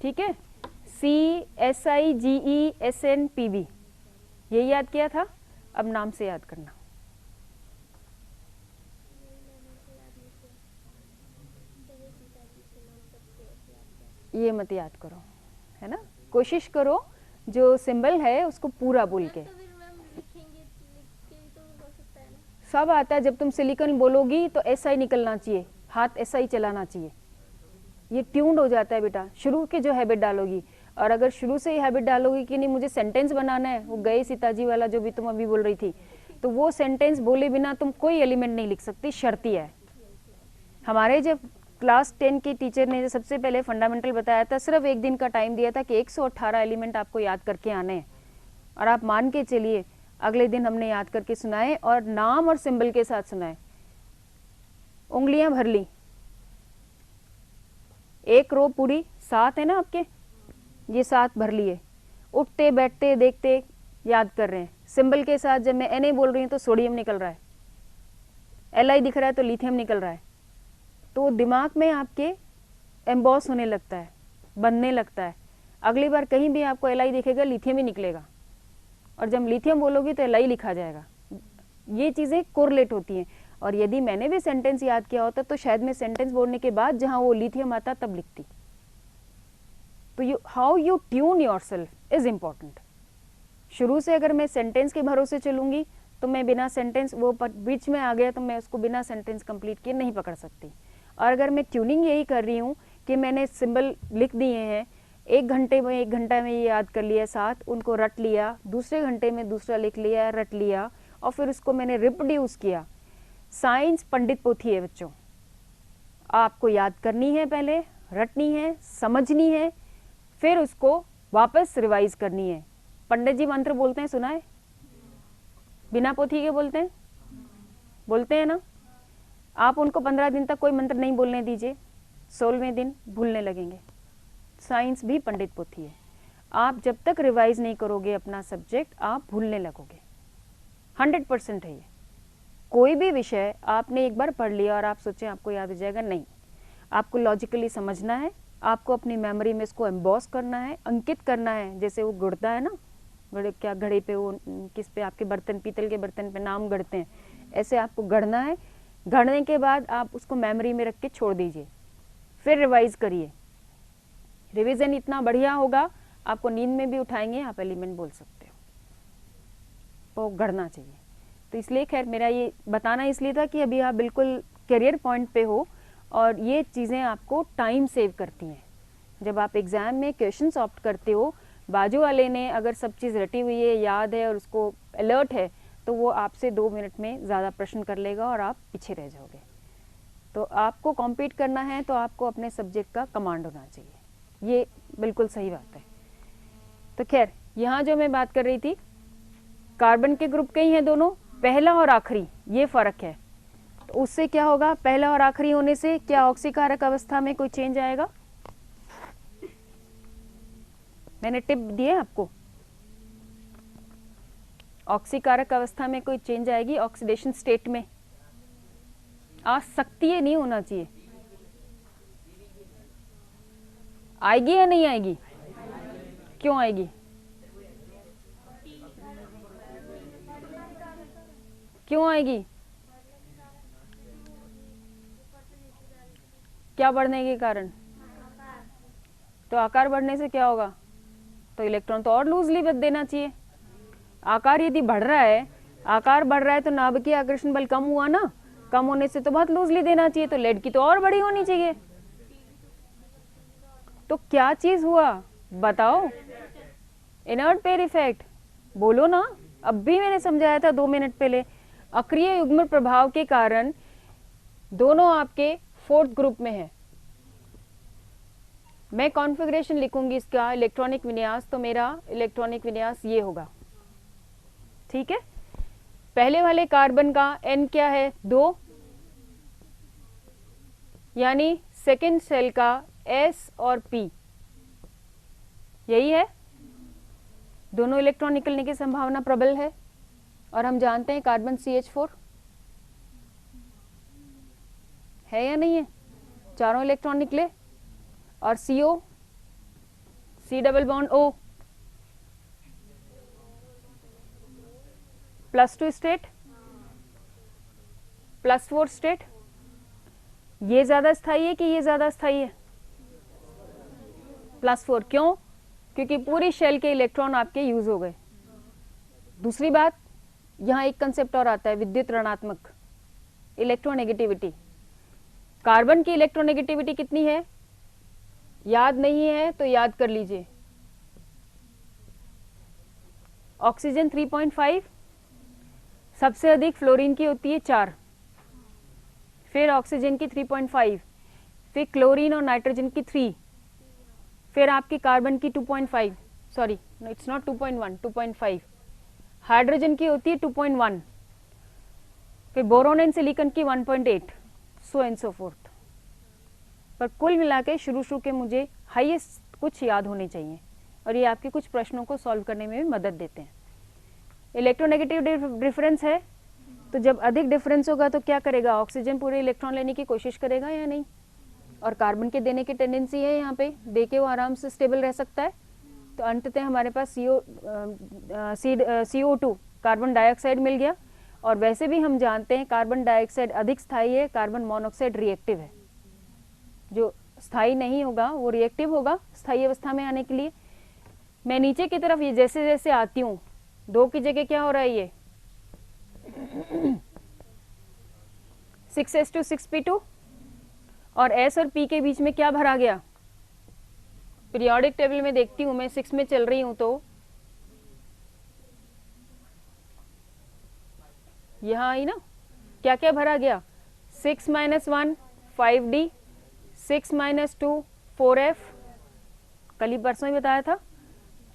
ठीक है। CSIGE SNPB, ये याद किया था, अब नाम से याद करना। ये मत याद करो, है ना। कोशिश करो जो सिंबल है उसको पूरा बोल के। सब आता है, जब तुम सिलिकॉन बोलोगी तो SI निकलना चाहिए, हाथ SI चलाना चाहिए, ये ट्यून्ड हो जाता है बेटा। शुरू के जो हैबिट डालोगी, और अगर शुरू से ही हैबिट डालोगी कि नहीं मुझे सेंटेंस बनाना है, वो गए सीताजी वाला जो भी तुम अभी बोल रही थी, तो वो सेंटेंस बोले बिना तुम कोई एलिमेंट नहीं लिख सकती, शर्ती है। हमारे जब क्लास 10 के टीचर ने सबसे पहले फंडामेंटल बताया था, सिर्फ 1 दिन का टाइम दिया था कि 118 एलिमेंट आपको याद करके आने हैं, और आप मान के चलिए अगले दिन हमने याद करके सुनाए, और नाम और सिंबल के साथ सुनाए। उंगलियां भर ली, 1 रो पूरी 7 है ना आपके, ये 7 भर लिए, उठते बैठते देखते याद कर रहे हैं। सिंबल के साथ जब मैं Na बोल रही हूँ तो सोडियम निकल रहा है, Li दिख रहा है तो लिथियम निकल रहा है, तो दिमाग में आपके एम्बॉस होने लगता है। बनने लगता है। अगली बार कहीं भी आपको Li दिखेगा, लिथियम ही निकलेगा, और जब लिथियम बोलोगी तो Li लिखा जाएगा। ये चीज़ें कोरिलेट होती हैं। और यदि मैंने भी सेंटेंस याद किया होता तो शायद मैं सेंटेंस बोलने के बाद जहाँ वो लिथियम आता तब लिखती। तो how you tune yourself is important. शुरू से अगर मैं सेंटेंस के भरोसे चलूंगी तो मैं बिना सेंटेंस, वो बीच में आ गया तो मैं उसको बिना सेंटेंस कंप्लीट किए नहीं पकड़ सकती। और अगर मैं ट्यूनिंग यही कर रही हूँ कि मैंने सिंबल लिख दिए हैं, 1 घंटे में 1 घंटा में ये याद कर लिया, 7 उनको रट लिया, दूसरे घंटे में दूसरा लिख लिया, रट लिया, और फिर उसको मैंने रिप्रोड्यूस किया। साइंस पंडित पोथी है बच्चों, आपको याद करनी है, पहले रटनी है, समझनी है, फिर उसको वापस रिवाइज करनी है। पंडित जी मंत्र बोलते हैं, सुना है? बिना पोथी के बोलते हैं ना। आप उनको 15 दिन तक कोई मंत्र नहीं बोलने दीजिए, 16वें दिन भूलने लगेंगे। साइंस भी पंडित पोथी है। आप जब तक रिवाइज नहीं करोगे अपना सब्जेक्ट, आप भूलने लगोगे। 100% है ये। कोई भी विषय आपने एक बार पढ़ लिया और आप सोचें आपको याद हो जाएगा, नहीं। आपको लॉजिकली समझना है, आपको अपनी मेमोरी में इसको एम्बॉस करना है, अंकित करना है। जैसे वो गढ़ता है ना, घड़े पे, वो किस पे, आपके बर्तन, पीतल के बर्तन पे नाम गढ़ते हैं, ऐसे आपको गढ़ना है। गढ़ने के बाद आप उसको मेमोरी में रख के छोड़ दीजिए, फिर रिवाइज करिए। रिवीजन इतना बढ़िया होगा, आपको नींद में भी उठाएंगे, आप एलिमेंट बोल सकते हो। वो गढ़ना चाहिए। तो इसलिए खैर मेरा ये बताना इसलिए था कि अभी आप बिल्कुल करियर पॉइंट पे हो और ये चीज़ें आपको टाइम सेव करती हैं। जब आप एग्ज़ाम में क्वेश्चन ऑप्ट करते हो, बाजू वाले ने अगर सब चीज़ रटी हुई है, याद है और उसको अलर्ट है, तो वो आपसे 2 मिनट में ज़्यादा प्रश्न कर लेगा और आप पीछे रह जाओगे। तो आपको कॉम्पीट करना है तो आपको अपने सब्जेक्ट का कमांड होना चाहिए, ये बिल्कुल सही बात है। तो खैर यहाँ जो मैं बात कर रही थी, कार्बन के ग्रुप के ही हैं दोनों, पहला और आखिरी, ये फ़र्क है। तो उससे क्या होगा, पहला और आखिरी होने से क्या ऑक्सीकारक अवस्था में कोई चेंज आएगा? मैंने टिप दी है आपको, ऑक्सीकारक अवस्था में कोई चेंज आएगी, ऑक्सीडेशन स्टेट में आ सकती है, नहीं होना चाहिए। आएगी या नहीं आएगी? क्यों आएगी? क्यों आएगी? क्या बढ़ने के कारण? तो आकार बढ़ने से क्या होगा? तो इलेक्ट्रॉन तो और लूजली बच देना चाहिए। आकार यदि बढ़ रहा है, आकार बढ़ रहा है तो नाभिकीय आकर्षण बल कम हुआ ना, कम होने से तो बहुत लूजली देना चाहिए, तो लेड की तो और बड़ी होनी चाहिए। तो क्या चीज हुआ बताओ? इनर्ट पेयर इफेक्ट, बोलो ना। अब भी मैंने समझाया था 2 मिनट पहले। अक्रिय युग्म प्रभाव के कारण दोनों आपके 4th ग्रुप में है। मैं कॉन्फ़िगरेशन लिखूंगी इसका, इलेक्ट्रॉनिक विन्यास, तो मेरा इलेक्ट्रॉनिक विन्यास ये होगा, ठीक है। पहले वाले कार्बन का N क्या है? 2, यानी सेकेंड सेल का S और P, यही है। दोनों इलेक्ट्रॉन निकलने की संभावना प्रबल है, और हम जानते हैं कार्बन CH4 है या नहीं है? चारों इलेक्ट्रॉन निकले, और CO, C double bond O, +2 state, +4 state. ये ज्यादा स्थायी है कि ये ज्यादा स्थायी है? +4। क्यों? क्योंकि पूरी शेल के इलेक्ट्रॉन आपके यूज हो गए। दूसरी बात, यहाँ एक कंसेप्ट और आता है, विद्युत ऋणात्मक, इलेक्ट्रोनेगेटिविटी। कार्बन की इलेक्ट्रोनेगेटिविटी कितनी है? याद नहीं है तो याद कर लीजिए। ऑक्सीजन 3.5, सबसे अधिक फ्लोरीन की होती है 4, फिर ऑक्सीजन की 3.5, फिर क्लोरीन और नाइट्रोजन की 3, फिर आपकी कार्बन की 2.5, सॉरी इट्स नॉट 2.1, 2.5, हाइड्रोजन की होती है 2.1, फिर बोरोन एंड सिलिकॉन की 1.8, सो एंड सो फोर्थ। पर कुल मिला के शुरू के मुझे हाईएस्ट कुछ याद होने चाहिए, और ये आपके कुछ प्रश्नों को सॉल्व करने में भी मदद देते हैं। इलेक्ट्रोनेगेटिव डिफरेंस है, तो जब अधिक डिफरेंस होगा तो क्या करेगा? ऑक्सीजन पूरे इलेक्ट्रॉन लेने की कोशिश करेगा या नहीं? और कार्बन के देने की टेंडेंसी है, यहाँ पे दे के वो आराम से स्टेबल रह सकता है। तो अंततः हमारे पास CO2 कार्बन डाइऑक्साइड मिल गया। और वैसे भी हम जानते हैं कार्बन डाइऑक्साइड अधिक स्थायी है, कार्बन मोनोऑक्साइड रिएक्टिव है। जो स्थायी नहीं होगा वो रिएक्टिव होगा स्थायी अवस्था में आने के लिए। मैं नीचे की तरफ ये जैसे जैसे आती हूँ, 2 की जगह क्या हो रहा है, ये 6s2 6p2 और S और P के बीच में क्या भरा गया। पीरियोडिक टेबल में देखती हूँ मैं 6 में चल रही हूँ तो यहाँ आई ना, क्या क्या भरा गया, 6 - 1 5d, 6 - 2 4f। कल ही परसों ही बताया था।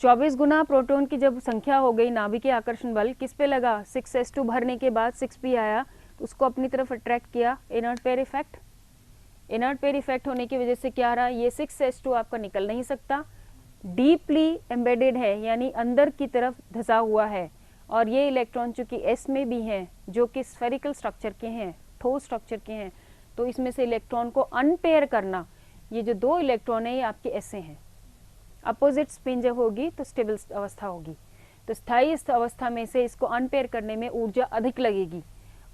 24 गुना प्रोटॉन की जब संख्या हो गई, नाभिकीय आकर्षण बल किस पे लगा, 6s2 भरने के बाद 6p आया तो उसको अपनी तरफ अट्रैक्ट किया, inert pair effect. Inert pair effect होने की वजह से क्या रहा, ये 6s2 आपका निकल नहीं सकता, डीपली एम्बेडेड है यानी अंदर की तरफ धंसा हुआ है। और ये इलेक्ट्रॉन चूंकि S में भी हैं जो कि स्फेरिकल स्ट्रक्चर के हैं, ठोस स्ट्रक्चर के हैं, तो इसमें से इलेक्ट्रॉन को अनपेयर करना, ये जो 2 इलेक्ट्रॉन है ये आपके S से हैं। अपोजिट स्पिन जब होगी तो स्टेबल अवस्था होगी, तो स्थायी अवस्था में से इसको अनपेयर करने में ऊर्जा अधिक लगेगी।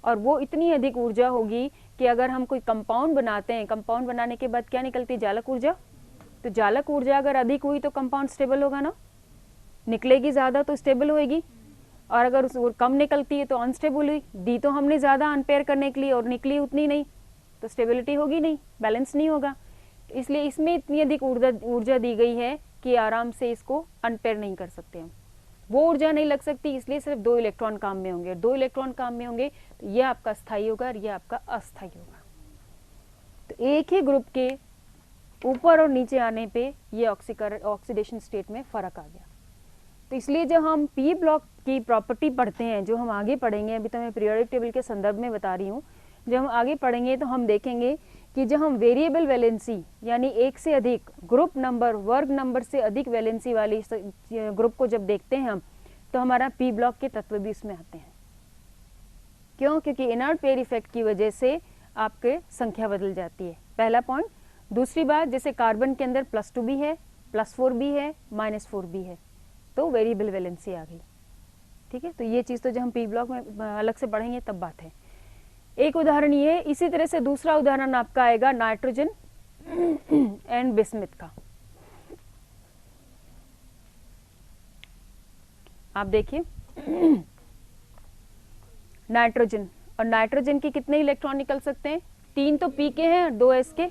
और वो इतनी अधिक ऊर्जा होगी कि अगर हम कोई कंपाउंड बनाते हैं, कंपाउंड बनाने के बाद क्या निकलती है, जालक ऊर्जा। तो जालक ऊर्जा अगर अधिक हुई तो कंपाउंड स्टेबल होगा ना, निकलेगी ज़्यादा तो स्टेबल होएगी। और अगर उस कम निकलती है तो अनस्टेबल हुई, दी तो हमने ज़्यादा अनपेयर करने के लिए और निकली उतनी नहीं, तो स्टेबिलिटी होगी नहीं, बैलेंस नहीं होगा। इसलिए इसमें इतनी अधिक ऊर्जा दी गई है कि आराम से इसको अनपेयर नहीं कर सकते हम, वो ऊर्जा नहीं लग सकती, इसलिए सिर्फ 2 इलेक्ट्रॉन काम में होंगे। 2 इलेक्ट्रॉन काम में होंगे तो ये आपका स्थायी होगा और ये आपका अस्थायी होगा। तो एक ही ग्रुप के ऊपर और नीचे आने पे ये ऑक्सीडेशन स्टेट में फर्क आ गया। तो इसलिए जब हम पी ब्लॉक की प्रॉपर्टी पढ़ते हैं, जो हम आगे पढ़ेंगे, अभी तो मैं पीरियोडिक टेबल के संदर्भ में बता रही हूँ, जब हम आगे पढ़ेंगे तो हम देखेंगे कि जब हम वेरिएबल वैलेंसी यानी एक से अधिक ग्रुप नंबर, वर्ग नंबर से अधिक वैलेंसी वाली ग्रुप को जब देखते हैं हम, तो हमारा पी ब्लॉक के तत्व भी उसमें आते हैं। क्यों? क्योंकि इनर्ट पेयर इफेक्ट की वजह से आपके संख्या बदल जाती है, पहला पॉइंट। दूसरी बात, जैसे कार्बन के अंदर +2 भी है, +4 भी है, -4 भी है, तो वेरिएबल वैलेंसी आ गई। ठीक है, तो ये चीज़ तो जब हम पी ब्लॉक में अलग से पढ़ेंगे तब बात है। एक उदाहरण ये है, इसी तरह से दूसरा उदाहरण आपका आएगा नाइट्रोजन एंड बिस्मिथ का। आप देखिए नाइट्रोजन, और नाइट्रोजन के कितने इलेक्ट्रॉन निकल सकते हैं, 3 तो पी के हैं और 2 एस के,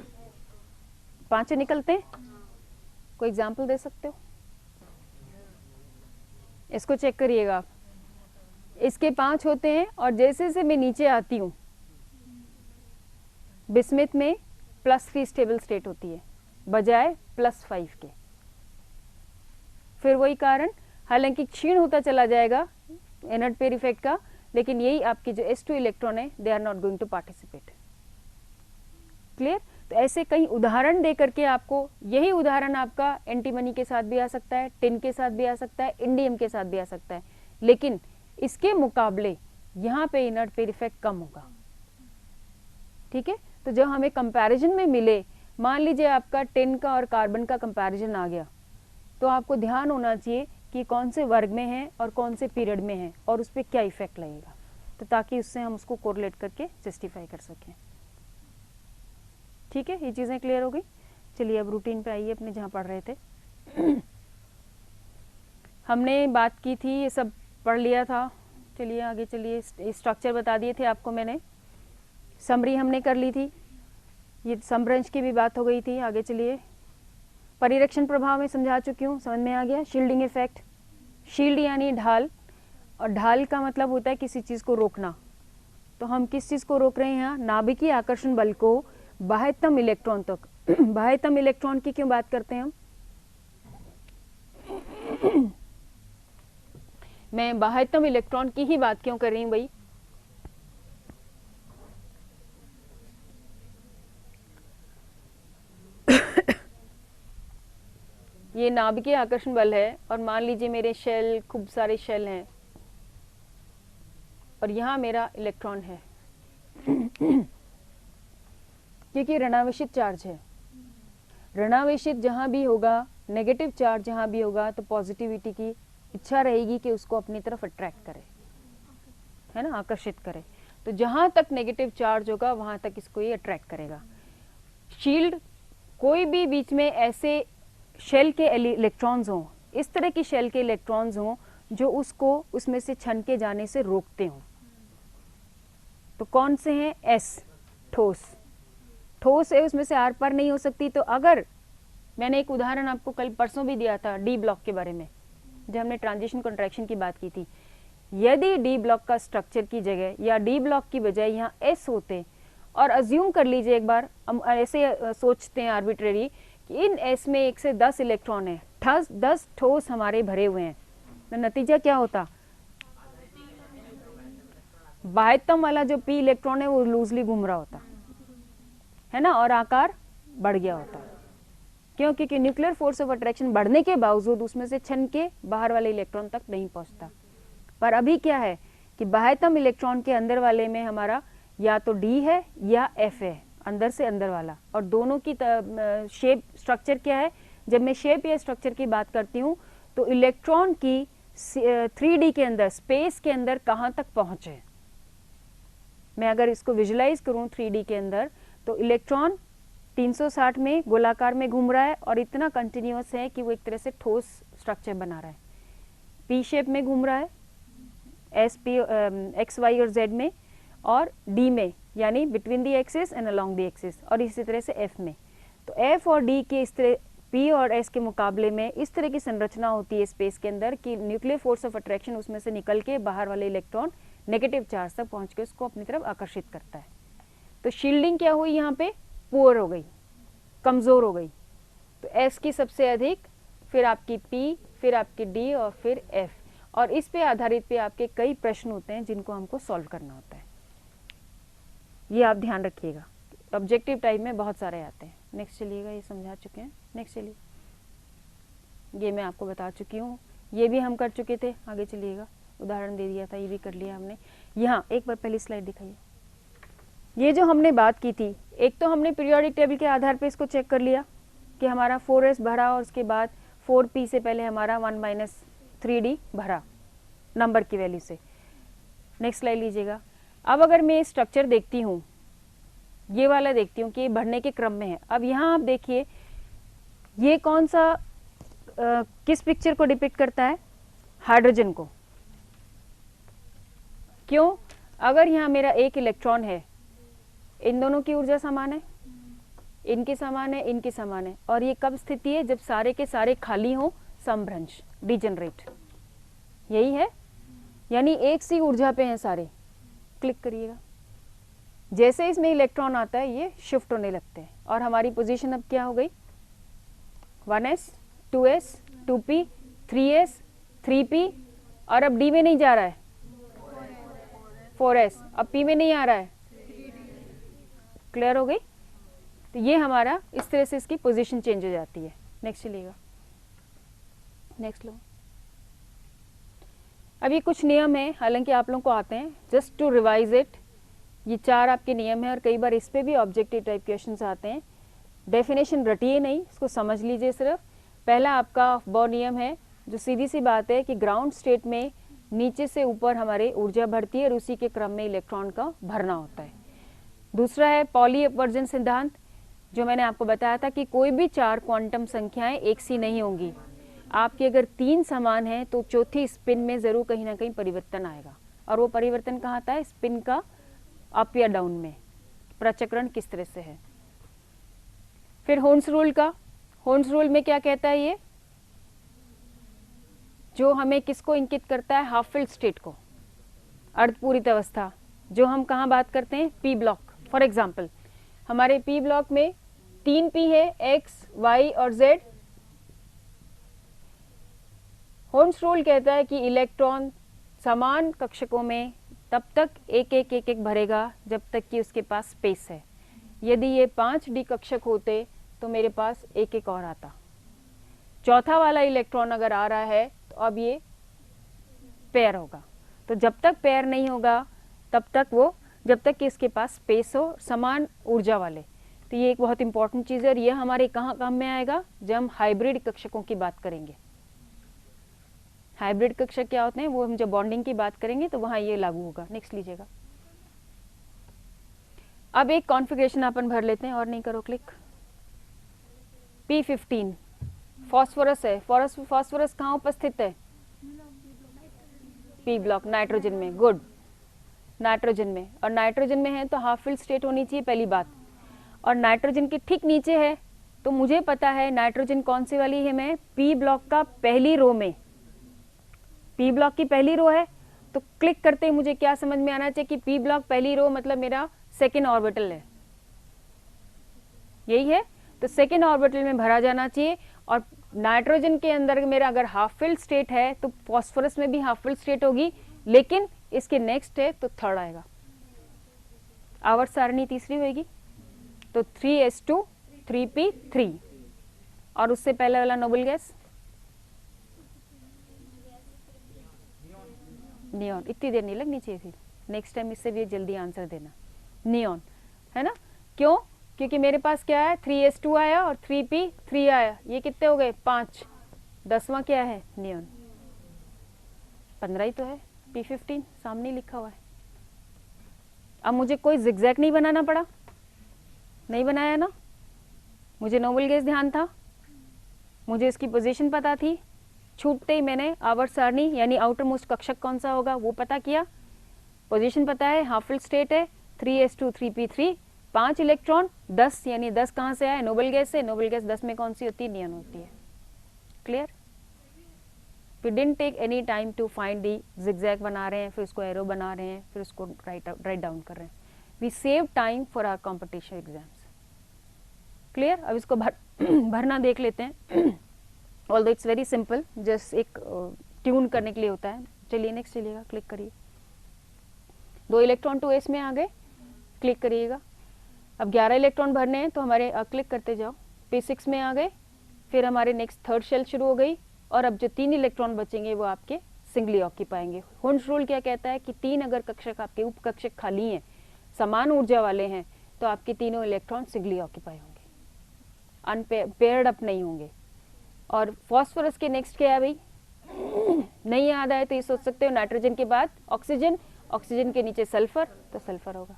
5 निकलते हैं। कोई एग्जाम्पल दे सकते हो? इसको चेक करिएगा आप, इसके 5 होते हैं और जैसे जैसे मैं नीचे आती हूँ, बिस्मिथ में +3 स्टेबल स्टेट होती है बजाय +5 के। फिर वही कारण, हालांकि क्षीण होता चला जाएगा इनर्ट पेयर इफेक्ट का, लेकिन यही आपके जो S2 इलेक्ट्रॉन है they are not going to participate. Clear? तो ऐसे कई उदाहरण दे करके आपको, यही उदाहरण आपका एंटीमनी के साथ भी आ सकता है, टिन के साथ भी आ सकता है, इंडियम के साथ भी आ सकता है, लेकिन इसके मुकाबले यहाँ पे इनर्ट पेयर इफेक्ट कम होगा। ठीक है, तो जब हमें कंपैरिजन में मिले, मान लीजिए आपका टिन का और कार्बन का कंपैरिजन आ गया, तो आपको ध्यान होना चाहिए कि कौन से वर्ग में है और कौन से पीरियड में है और उस पर क्या इफेक्ट लगेगा, तो ताकि उससे हम उसको कोरिलेट करके जस्टिफाई कर सकें। ठीक है, ये चीज़ें क्लियर हो गई। चलिए अब रूटीन पे आइए अपने जहाँ पढ़ रहे थे। हमने बात की थी, ये सब पढ़ लिया था। चलिए आगे चलिए, स्ट्रक्चर बता दिए थे आपको मैंने, समरी हमने कर ली थी, ये समब्रंश की भी बात हो गई थी। आगे चलिए, परिरक्षण प्रभाव में समझा चुकी हूँ, समझ में आ गया। शील्डिंग इफेक्ट, शील्ड यानी ढाल, और ढाल का मतलब होता है किसी चीज़ को रोकना। तो हम किस चीज़ को रोक रहे हैं यहाँ, नाभिकीय आकर्षण बल को बाह्यतम इलेक्ट्रॉन तक। बाह्यतम इलेक्ट्रॉन की क्यों बात करते हैं हम, मैं बाह्यतम इलेक्ट्रॉन की ही बात क्यों कर रही हूँ भाई, ये नाभिकीय आकर्षण बल है, और मान लीजिए मेरे शेल, खूब सारे शेल हैं, और यहाँ मेरा इलेक्ट्रॉन है, क्योंकि ऋणावेशित चार्ज है, ऋणावेशित जहाँ भी होगा, नेगेटिव चार्ज जहाँ भी होगा, तो पॉजिटिविटी की इच्छा रहेगी कि उसको अपनी तरफ अट्रैक्ट करे, है ना, आकर्षित करे। तो जहाँ तक नेगेटिव चार्ज होगा वहाँ तक इसको ये अट्रैक्ट करेगा। शील्ड, कोई भी बीच में ऐसे शेल के इलेक्ट्रॉन्स हों, इस तरह की शेल के इलेक्ट्रॉन्स हों जो उसको उसमें से छन के जाने से रोकते हों, तो कौन से हैं? एस, ठोस। ठोस है, उसमें से आर पार नहीं हो सकती। तो अगर मैंने एक उदाहरण आपको कल परसों भी दिया था डी ब्लॉक के बारे में, जब हमने ट्रांजिशन कॉन्ट्रैक्शन की बात की थी, यदि डी ब्लॉक का स्ट्रक्चर की जगह या डी ब्लॉक की बजाय यहाँ एस होते, और अज्यूम कर लीजिए एक बार, हम ऐसे सोचते हैं आर्बिट्रेरी कि इन एस में 1 से 10 इलेक्ट्रॉन है, 10 ठोस हमारे भरे हुए हैं, तो नतीजा क्या होता? बाह्यतम वाला जो पी इलेक्ट्रॉन है वो लूजली घूम रहा होता है ना, और आकार बढ़ गया होता। क्यों? क्योंकि न्यूक्लियर फोर्स ऑफ अट्रैक्शन बढ़ने के बावजूद उसमें से छन के बाहर वाले इलेक्ट्रॉन तक नहीं पहुंचता। पर अभी क्या है कि बाह्यतम इलेक्ट्रॉन के अंदर वाले में हमारा या तो डी है या एफ है, अंदर से अंदर वाला, और दोनों की शेप स्ट्रक्चर क्या है? जब मैं शेप या स्ट्रक्चर की बात करती हूँ तो इलेक्ट्रॉन की 3D के अंदर, स्पेस के अंदर कहाँ तक पहुँचे। मैं अगर इसको विजुलाइज करूँ 3D के अंदर, तो इलेक्ट्रॉन 360 में गोलाकार में घूम रहा है और इतना कंटिन्यूअस है कि वो एक तरह से ठोस स्ट्रक्चर बना रहा है। पी शेप में घूम रहा है, एस पी एक्स वाई और जेड में, और डी में यानी between the axis and along the axis, और इसी तरह से एफ में। तो एफ और डी के इस तरह, पी और एस के मुकाबले में इस तरह की संरचना होती है स्पेस के अंदर कि न्यूक्लियर फोर्स ऑफ अट्रैक्शन उसमें से निकल के बाहर वाले इलेक्ट्रॉन नेगेटिव चार्ज तक पहुंच के उसको अपनी तरफ आकर्षित करता है। तो शील्डिंग क्या हुई? यहाँ पे पुअर हो गई, कमज़ोर हो गई। तो एस की सबसे अधिक, फिर आपकी पी, फिर आपकी डी और फिर एफ, और इस पे आधारित पे आपके कई प्रश्न होते हैं जिनको हमको सॉल्व करना होता है। ये आप ध्यान रखिएगा, ऑब्जेक्टिव टाइप में बहुत सारे आते हैं। नेक्स्ट चलिएगा, ये समझा चुके हैं। नेक्स्ट चलिए, ये मैं आपको बता चुकी हूँ, ये भी हम कर चुके थे। आगे चलिएगा, उदाहरण दे दिया था, ये भी कर लिया हमने। यहाँ एक बार पहली स्लाइड दिखाइए। ये जो हमने बात की थी, एक तो हमने पीरियोडिक टेबल के आधार पे इसको चेक कर लिया कि हमारा 4s भरा, और उसके बाद 4p से पहले हमारा 1 - 3d भरा नंबर की वैल्यू से। नेक्स्ट स्लाइड लीजिएगा। अब अगर मैं स्ट्रक्चर देखती हूँ, ये वाला देखती हूँ कि ये बढ़ने के क्रम में है। अब यहाँ आप देखिए, ये कौन सा किस पिक्चर को डिपिक्ट करता है? हाइड्रोजन को। क्यों? अगर यहाँ मेरा एक इलेक्ट्रॉन है, इन दोनों की ऊर्जा समान है, इनकी समान है, इनकी समान है, और ये कब स्थिति है? जब सारे के सारे खाली हो, समभ्रंश, डिजनरेट, यही है, यानी एक सी ऊर्जा पे हैं सारे। क्लिक करिएगा, जैसे इसमें इलेक्ट्रॉन आता है ये शिफ्ट होने लगते हैं, और हमारी पोजीशन अब क्या हो गई? 1s, 2s, 2p, 3s, 3p, और अब d में नहीं जा रहा है, 4s, अब p में नहीं आ रहा है। क्लियर हो गई? तो ये हमारा इस तरह से इसकी पोजीशन चेंज हो जाती है। नेक्स्ट चलिएगा, नेक्स्ट लो। अब ये कुछ नियम है, हालांकि आप लोगों को आते हैं, जस्ट टू रिवाइज इट। ये 4 आपके नियम है, और कई बार इस पे भी ऑब्जेक्टिव टाइप क्वेश्चंस आते हैं। डेफिनेशन रटिए नहीं, इसको समझ लीजिए सिर्फ। पहला आपका बॉ नियम है, जो सीधी सी बात है कि ग्राउंड स्टेट में नीचे से ऊपर हमारे ऊर्जा बढ़ती है और उसी के क्रम में इलेक्ट्रॉन का भरना होता है। दूसरा है पॉली अपवर्जन सिद्धांत, जो मैंने आपको बताया था कि कोई भी 4 क्वांटम संख्याएं एक सी नहीं होंगी। आपकी अगर 3 समान है तो चौथी स्पिन में जरूर कहीं ना कहीं परिवर्तन आएगा, और वो परिवर्तन कहाँ आता है? स्पिन का अप या डाउन में, प्रचक्रण किस तरह से है। फिर होन्स रूल का, होन्स रूल में क्या कहता है ये? जो हमें किसको इंकित करता है? हाफ फिल्ड स्टेट को, अर्धपूरित अवस्था, जो हम कहाँ बात करते हैं? P block. फॉर एग्जाम्पल हमारे पी ब्लॉक में 3 पी है, एक्स, वाई और जेड। होन्स रूल कहता है कि इलेक्ट्रॉन समान कक्षकों में तब तक एक भरेगा जब तक कि उसके पास स्पेस है। यदि ये 5d कक्षक होते तो मेरे पास एक और आता। चौथा वाला इलेक्ट्रॉन अगर आ रहा है तो अब ये पेयर होगा। तो जब तक पेयर नहीं होगा तब तक वो, जब तक कि इसके पास स्पेस हो, समान ऊर्जा वाले। तो ये एक बहुत इंपॉर्टेंट चीज़ है, और ये हमारे कहाँ काम में आएगा, जब हम हाइब्रिड कक्षकों की बात करेंगे। हाइब्रिड कक्षक क्या होते हैं, वो हम जब बॉन्डिंग की बात करेंगे तो वहाँ ये लागू होगा। नेक्स्ट लीजिएगा। अब एक कॉन्फ़िगरेशन अपन भर लेते हैं, और नहीं करो क्लिक। P15 फॉस्फोरस है। फॉस्फोरस कहाँ उपस्थित है, P ब्लॉक, नाइट्रोजन में। गुड, नाइट्रोजन में, और नाइट्रोजन में है तो हाफ फिल्ड स्टेट होनी चाहिए पहली बात, और नाइट्रोजन के ठीक नीचे है, तो मुझे पता है नाइट्रोजन कौन सी वाली है, मैं P ब्लॉक का पहली रो में, P ब्लॉक की पहली रो है, तो क्लिक करते ही मुझे क्या समझ में आना चाहिए कि P ब्लॉक पहली रो मतलब मेरा सेकेंड ऑर्बिटल है, यही है, तो सेकेंड ऑर्बिटल में भरा जाना चाहिए। और नाइट्रोजन के अंदर मेरा अगर हाफ फिल्ड स्टेट है तो फॉस्फोरस में भी हाफ फिल्ड स्टेट होगी, लेकिन इसके नेक्स्ट है तो थर्ड आएगा, आवर्त सारणी तीसरी होगी, तो 3s2 3p3, और उससे पहले वाला नोबल गैस नियॉन। इतनी देर नहीं लगनी चाहिए थी, नेक्स्ट टाइम इससे भी जल्दी आंसर देना। नियॉन है ना, क्यों, क्योंकि मेरे पास क्या है 3s2 आया और 3p3 आया, ये कितने हो गए 5, 10वां क्या है नियॉन, 15 ही तो है, P15 सामने लिखा हुआ है। अब मुझे कोई जिगजैग नहीं बनाना पड़ा, नहीं बनाया ना, मुझे नोबल गैस ध्यान था, मुझे इसकी पोजीशन पता थी, छूटते ही मैंने आवर्त सारणी यानी आउटर मोस्ट कक्षक कौन सा होगा वो पता किया, पोजीशन पता है, हाफ फिल्ड स्टेट है 3s2 3p3, 5 इलेक्ट्रॉन 10, यानी 10 कहाँ से आए, नोबल गैस से, नोबल गैस 10 में कौन सी होती है, नियॉन होती है। Clear, we didn't take any time to find the, zigzag बना रहे हैं, फिर उसको एरो बना रहे हैं, फिर उसको राइट डाउन कर रहे हैं, we save time for our competition exams. Clear, अब इसको भरना देख लेते हैं, although it's very simple, just एक ट्यून करने के लिए होता है। चलिए नेक्स्ट चलिएगा, क्लिक करिए, 2 इलेक्ट्रॉन 2s में आ गए, क्लिक करिएगा। अब 11 इलेक्ट्रॉन भरने हैं तो हमारे क्लिक करते जाओ, P6 में आ गए, फिर हमारे नेक्स्ट थर्ड शेल शुरू हो गई, और अब जो 3 इलेक्ट्रॉन बचेंगे वो आपके सिंगली ऑक्यूपाएंगे। हुंस रूल क्या कहता है कि 3 अगर कक्षक आपके उप कक्षक खाली हैं, समान ऊर्जा वाले हैं, तो आपके तीनों इलेक्ट्रॉन सिंगली ऑक्यूपाई होंगे, अनपेयर्ड अप नहीं होंगे। और फॉस्फोरस के नेक्स्ट क्या है भाई, नहीं याद आए तो ये सोच सकते हो नाइट्रोजन के बाद ऑक्सीजन, ऑक्सीजन के नीचे सल्फर, तो सल्फर होगा।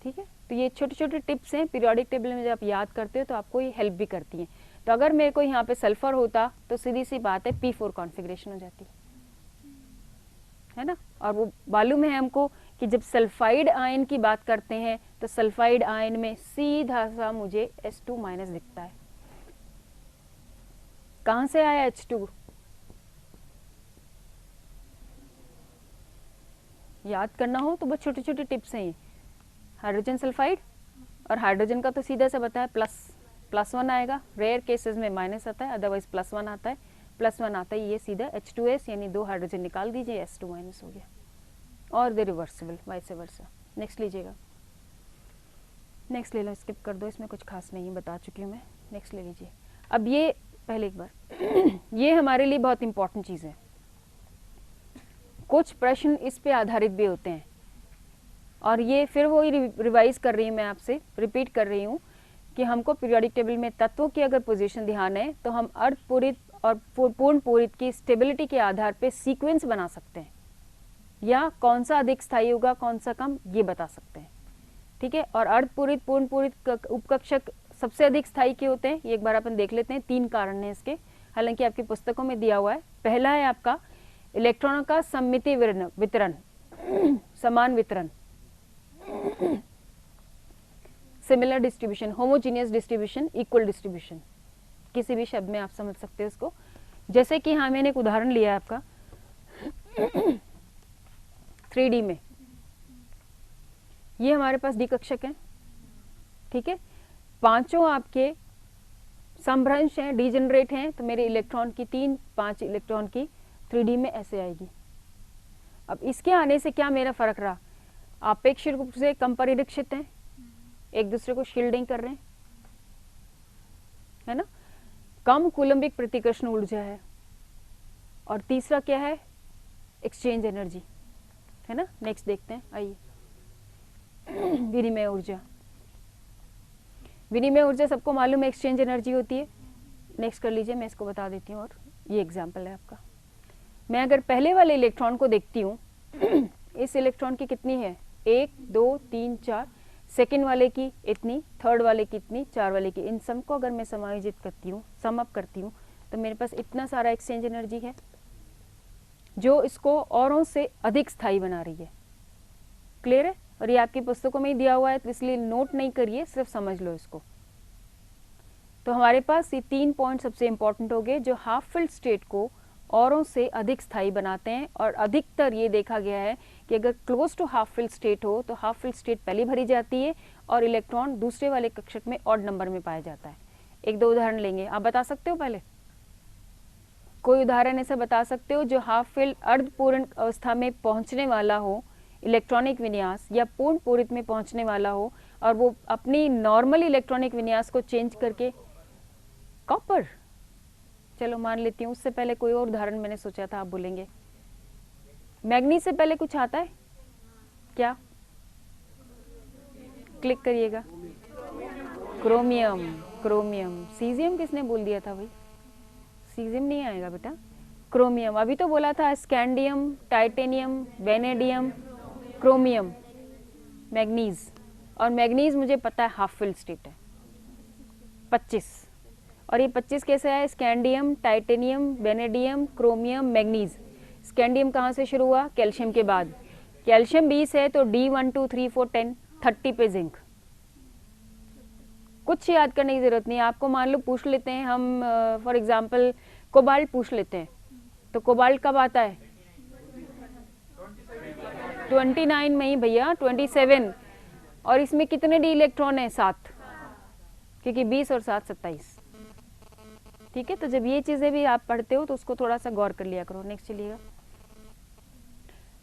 ठीक है, तो ये छोटे छोटे टिप्स हैं, पीरियोडिक टेबल में जब आप याद करते हो तो आपको ये हेल्प भी करती हैं। तो अगर मेरे को यहाँ पे सल्फर होता तो सीधी सी बात है P4 कॉन्फ़िगरेशन हो जाती है ना। और वो मालूम है हमको कि जब सल्फाइड आयन की बात करते हैं तो सल्फाइड आयन में सीधा सा मुझे H2 माइनस दिखता है। कहाँ से आया H2, याद करना हो तो बस छोटे छोटे टिप्स हैं ये। हाइड्रोजन सल्फाइड, और हाइड्रोजन का तो सीधा सा बताया +1 आएगा, रेयर केसेस में माइनस आता है, अदरवाइज +1 आता है, +1 आता है, ये सीधा H2S यानी 2 हाइड्रोजन निकाल दीजिए, S2 माइनस हो गया, और the reversible vice versa. Next लीजिएगा, नेक्स्ट ले लो, स्किप कर दो, इसमें कुछ खास नहीं है, बता चुकी हूँ मैं। नेक्स्ट ले लीजिए। अब ये पहले एक बार ये हमारे लिए बहुत इंपॉर्टेंट चीज़ है, कुछ प्रश्न इस पे आधारित भी होते हैं, और ये फिर वही रिवाइज कर रही हूँ मैं, आपसे रिपीट कर रही हूँ कि हमको पीरियोडिक टेबल में तत्वों की अगर पोजीशन ध्यान है तो हम अर्धपूरित और पूर्ण पूरित की स्टेबिलिटी के आधार पे सीक्वेंस बना सकते हैं, या कौन सा अधिक स्थायी होगा कौन सा कम ये बता सकते हैं। ठीक है, और अर्धपूरित पूर्ण पूरित उपकक्षक सबसे अधिक स्थायी के होते हैं, ये एक बार अपन देख लेते हैं। 3 कारण हैं इसके, हालांकि आपकी पुस्तकों में दिया हुआ है। पहला है आपका इलेक्ट्रॉनों का सममिति वितरण, समान वितरण, similar distribution, homogeneous distribution, equal distribution, किसी भी शब्द में आप समझ सकते हो इसको। जैसे कि हाँ, मैंने एक उदाहरण लिया है आपका 3D में, ये हमारे पास डी कक्षक है, ठीक है, पांचों आपके समभ्रंश हैं, डीजेनरेट हैं, तो मेरे इलेक्ट्रॉन की 5 इलेक्ट्रॉन की 3D में ऐसे आएगी। अब इसके आने से क्या मेरा फर्क रहा, आपेक्षिक रूप से कम परिलक्षित हैं, एक दूसरे को शील्डिंग कर रहे हैं, है ना, कम कूलम्बिक प्रतिकर्षण ऊर्जा है, और तीसरा क्या है, एक्सचेंज एनर्जी, है ना। नेक्स्ट देखते हैं, आइए, विनिमय ऊर्जा, विनिमय ऊर्जा सबको मालूम है एक्सचेंज एनर्जी होती है। नेक्स्ट कर लीजिए, मैं इसको बता देती हूँ। और ये एग्जाम्पल है आपका। मैं अगर पहले वाले इलेक्ट्रॉन को देखती हूँ इस इलेक्ट्रॉन की कितनी है, 1 2 3 4, सेकेंड वाले की इतनी, थर्ड वाले की इतनी, 4 वाले की, इन सब को अगर मैं समायोजित करती हूँ, सम अप करती हूँ, तो मेरे पास इतना सारा एक्सचेंज एनर्जी है जो इसको औरों से अधिक स्थायी बना रही है। क्लियर है? और ये आपकी पुस्तकों में ही दिया हुआ है, तो इसलिए नोट नहीं करिए, सिर्फ समझ लो इसको। तो हमारे पास ये 3 पॉइंट सबसे इंपॉर्टेंट हो गए जो हाफ फिल्ड स्टेट को औरों से अधिक स्थायी बनाते हैं। और अधिकतर ये देखा गया है कि अगर close to half filled state हो तो हाफ फिल्ड स्टेट पहले भरी जाती है और इलेक्ट्रॉन दूसरे वाले कक्षक में ऑड नंबर में पाया जाता है। 1-2 उदाहरण लेंगे, आप बता सकते हो? पहले कोई उदाहरण ऐसे बता सकते हो जो हाफ फिल्ड अर्धपूर्ण अवस्था में पहुंचने वाला हो, इलेक्ट्रॉनिक विन्यास, या पूर्ण पूरित में पहुंचने वाला हो, और वो अपनी नॉर्मल इलेक्ट्रॉनिक विन्यास को चेंज करके कॉपर, चलो मान लेती हूँ। उससे पहले कोई और उदाहरण मैंने सोचा था, आप बोलेंगे। मैग्नीज से पहले कुछ आता है क्या? क्लिक करिएगा। Chromium, chromium. सीजियम किसने बोल दिया था भाई? सीजियम नहीं आएगा बेटा, क्रोमियम। अभी तो बोला था scandium, titanium, vanadium, chromium, manganese. और मैग्नीज मुझे पता है हाफ फिल्ड स्टेट है 25। और ये 25 कैसे है? Scandium, titanium, vanadium, chromium, manganese. Scandium कहाँ से शुरू हुआ? कैल्शियम के बाद। कैल्शियम 20 है तो D1 2 3 4 10, 30 पे जिंक। कुछ याद करने की जरूरत नहीं है आपको। मान लो पूछ लेते हैं हम, फॉर एग्जांपल कोबाल्ट पूछ लेते हैं, तो कोबाल्ट कब आता है? 29 में ही भैया, 27। और इसमें कितने डी इलेक्ट्रॉन है? 7, क्योंकि 20 और 7 27। ठीक है, तो जब ये चीजें भी आप पढ़ते हो तो उसको थोड़ा सा गौर कर लिया करो। नेक्स्ट चलिएगा।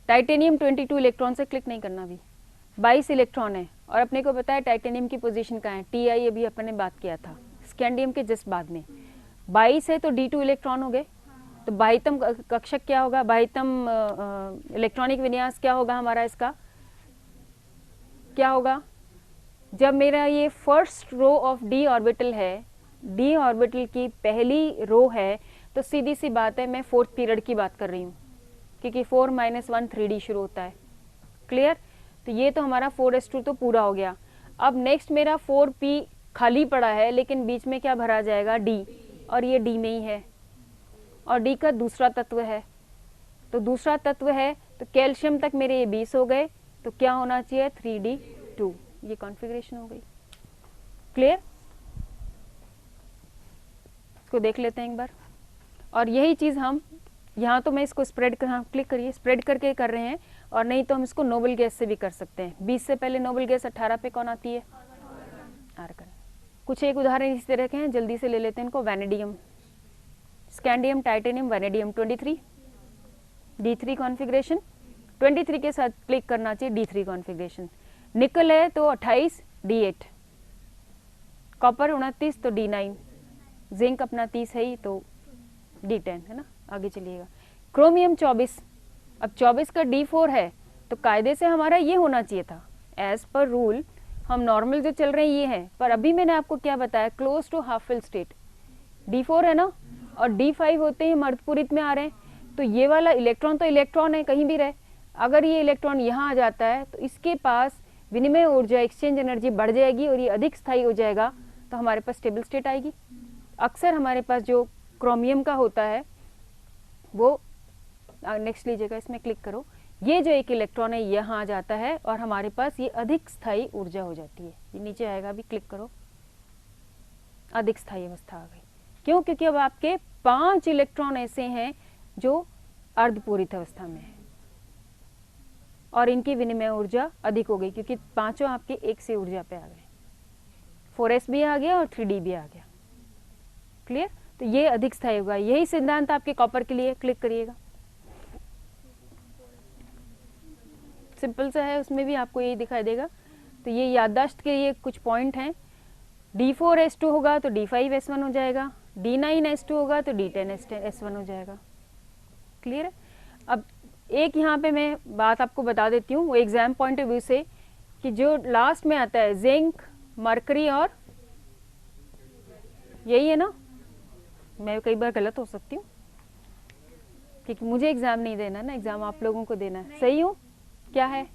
टाइटेनियम 22 इलेक्ट्रॉन से क्लिक नहीं करना, भी 22 इलेक्ट्रॉन है। और अपने को पता है टाइटेनियम की पोजीशन कहाँ है, TI, अभी अपन ने बात किया था स्कैंडियम के जस्ट बाद में। 22 है तो D2 इलेक्ट्रॉन हो गए। तो बाह्यतम कक्षक क्या होगा? बाह्यतम इलेक्ट्रॉनिक विन्यास क्या होगा हमारा? इसका क्या होगा? जब मेरा ये first row of D orbital है, D ऑर्बिटल की पहली रो है, तो सीधी सी बात है मैं 4th पीरियड की बात कर रही हूँ, क्योंकि 4 - 1 3D शुरू होता है। क्लियर? तो ये तो हमारा 4s2 तो पूरा हो गया। अब नेक्स्ट मेरा 4p खाली पड़ा है, लेकिन बीच में क्या भरा जाएगा? D, और ये D में ही है, और D का दूसरा तत्व है। तो दूसरा तत्व है तो कैल्शियम तक मेरे ये 20 हो गए, तो क्या होना चाहिए? 3D2। ये कॉन्फ़िगरेशन हो गई। क्लियर? इसको देख लेते हैं एक बार। और यही चीज़ हम यहाँ, तो मैं इसको स्प्रेड कर, हाँ क्लिक करिए, स्प्रेड करके कर रहे हैं। और नहीं तो हम इसको नोबल गैस से भी कर सकते हैं। 20 से पहले नोबल गैस 18 पे कौन आती है? आर्गन। कुछ एक उदाहरण इस तरह के हैं, जल्दी से ले लेते हैं इनको। Vanadium, scandium, titanium, vanadium 23, D3 configuration. 23 के साथ क्लिक करना चाहिए, D3 कॉन्फ़िगरेशन। निकल है तो 28, D8। कॉपर 29 तो D9। जिंक अपना 30 है ही तो D10 है ना। आगे चलिएगा। क्रोमियम 24। अब 24 का D4 है, तो कायदे से हमारा ये होना चाहिए था। एज पर रूल हम नॉर्मल जो चल रहे हैं ये है, पर अभी मैंने आपको क्या बताया? Close to half filled state D4 है ना, और D5 होते ही अर्धपूरित में आ रहे हैं। तो ये वाला इलेक्ट्रॉन तो इलेक्ट्रॉन है, कहीं भी रहे। अगर ये इलेक्ट्रॉन यहाँ आ जाता है तो इसके पास विनिमय ऊर्जा, एक्सचेंज एनर्जी बढ़ जाएगी और ये अधिक स्थायी हो जाएगा, तो हमारे पास स्टेबल स्टेट आएगी। अक्सर हमारे पास जो क्रोमियम का होता है वो, नेक्स्ट लीजिएगा, इसमें क्लिक करो। ये जो एक इलेक्ट्रॉन है यहाँ आ जाता है और हमारे पास ये अधिक स्थायी ऊर्जा हो जाती है। ये नीचे आएगा, अभी क्लिक करो, अधिक स्थायी अवस्था आ गई। क्यों? क्योंकि अब आपके 5 इलेक्ट्रॉन ऐसे हैं जो अर्धपूरित अवस्था में है और इनकी विनिमय ऊर्जा अधिक हो गई, क्योंकि पांचों आपके एक से ऊर्जा पे आ गए। 4s भी आ गया और 3D भी आ गया। क्लियर? तो ये अधिक स्थायी होगा। यही सिद्धांत आपके कॉपर के लिए। क्लिक करिएगा, सिंपल सा है, उसमें भी आपको यही दिखाई देगा। तो ये याददाश्त के ये कुछ पॉइंट हैं। D4s2 होगा तो D5s1 हो जाएगा, D9s2 होगा तो D10s1 हो जाएगा। क्लियर है? अब एक यहाँ पे मैं बात आपको बता देती हूँ, वो एग्जाम पॉइंट ऑफ व्यू से, कि जो लास्ट में आता है जिंक, मरकरी और यही है ना? मैं कई बार गलत हो सकती हूँ क्योंकि मुझे एग्जाम नहीं देना ना, एग्जाम आप लोगों को देना है। सही हूँ? क्या है?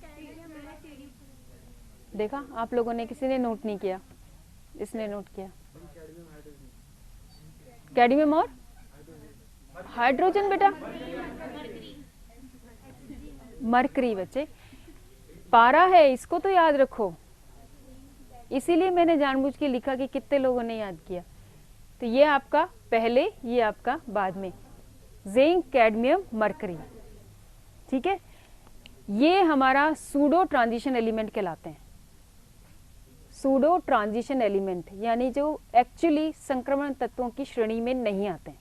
देखा, आप लोगों ने किसी ने नोट नहीं किया, इसने नोट किया। कैडमियम और हाइड्रोजन बेटा, मरकरी बच्चे, पारा है, इसको तो याद रखो। इसीलिए मैंने जानबूझ के लिखा कि कितने लोगों ने याद किया। तो ये आपका पहले, ये आपका बाद में, जिंक, कैडमियम, मरकरी। ठीक है, ये हमारा सूडो ट्रांजिशन एलिमेंट कहलाते हैं। सूडो ट्रांजिशन एलिमेंट यानी जो एक्चुअली संक्रमण तत्वों की श्रेणी में नहीं आते हैं।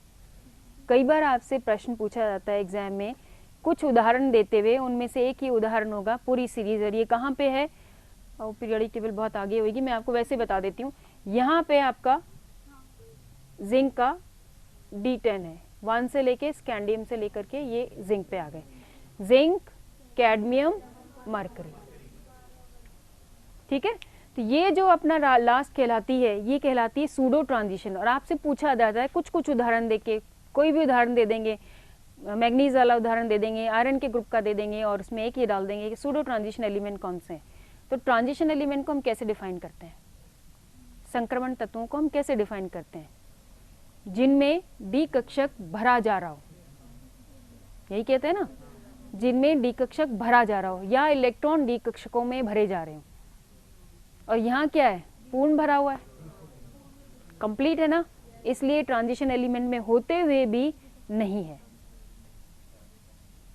कई बार आपसे प्रश्न पूछा जाता है एग्जाम में कुछ उदाहरण देते हुए, उनमें से एक ही उदाहरण होगा पूरी सीरीज, और ये कहाँ पे है, और पीरियोडिक टेबल बहुत आगे होगी, मैं आपको वैसे बता देती हूँ। यहाँ पे आपका जिंक का D10 है, 1 से लेके स्कैंडियम से लेकर के ये जिंक पे आ गए। Zinc, cadmium, mercury. ठीक है, तो ये जो अपना लास्ट कहलाती है, ये कहलाती है सूडो ट्रांजिशन। और आपसे पूछा जाता है कुछ कुछ उदाहरण देके, कोई भी उदाहरण दे देंगे, मैग्नीज वाला उदाहरण दे देंगे, आयरन के ग्रुप का दे देंगे, और उसमें एक ही डाल देंगे कि सूडो ट्रांजिशन एलिमेंट कौन से हैं। तो ट्रांजिशन एलिमेंट को हम कैसे डिफाइन करते हैं, संक्रमण तत्वों को हम कैसे डिफाइन करते हैं, जिनमें डी कक्षक भरा जा रहा हो, यही कहते हैं ना, जिनमें डी कक्षक भरा जा रहा हो या इलेक्ट्रॉन डी कक्षकों में भरे जा रहे हो। और यहाँ क्या है, पूर्ण भरा हुआ है, कंप्लीट है ना, इसलिए ट्रांजिशन एलिमेंट में होते हुए भी नहीं है।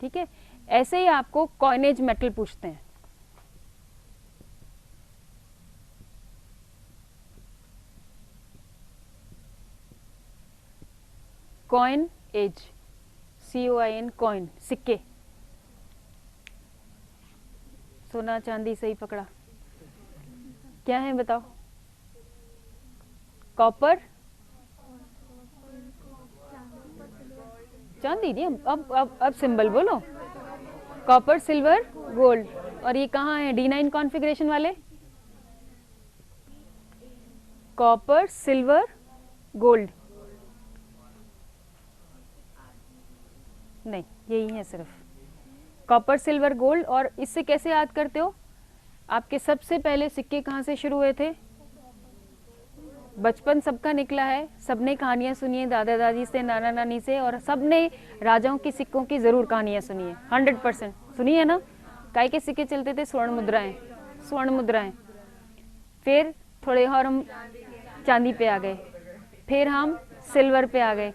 ठीक है, ऐसे ही आपको कॉइनेज मेटल पूछते हैं। कॉइन एज, COIN, कॉइन, सिक्के, सोना चांदी, सही पकड़ा। क्या है बताओ? कॉपर, चांदी नहीं, अब सिंबल बोलो, कॉपर, सिल्वर, गोल्ड। और ये कहाँ है D9 कॉन्फ़िगरेशन वाले? कॉपर, सिल्वर, गोल्ड नहीं, यही है सिर्फ कॉपर, सिल्वर, गोल्ड। और इससे कैसे याद करते हो? आपके सबसे पहले सिक्के कहाँ से शुरू हुए थे? बचपन सबका निकला है, सबने कहानियां सुनी है दादा दादी से, नाना नानी से, और सबने राजाओं की सिक्कों की जरूर कहानियां सुनी है, 100% सुनी है ना। काय के सिक्के चलते थे? स्वर्ण मुद्राएं, स्वर्ण मुद्राएं। फिर थोड़े और हम चांदी पे आ गए, फिर हम सिल्वर पे आ गए,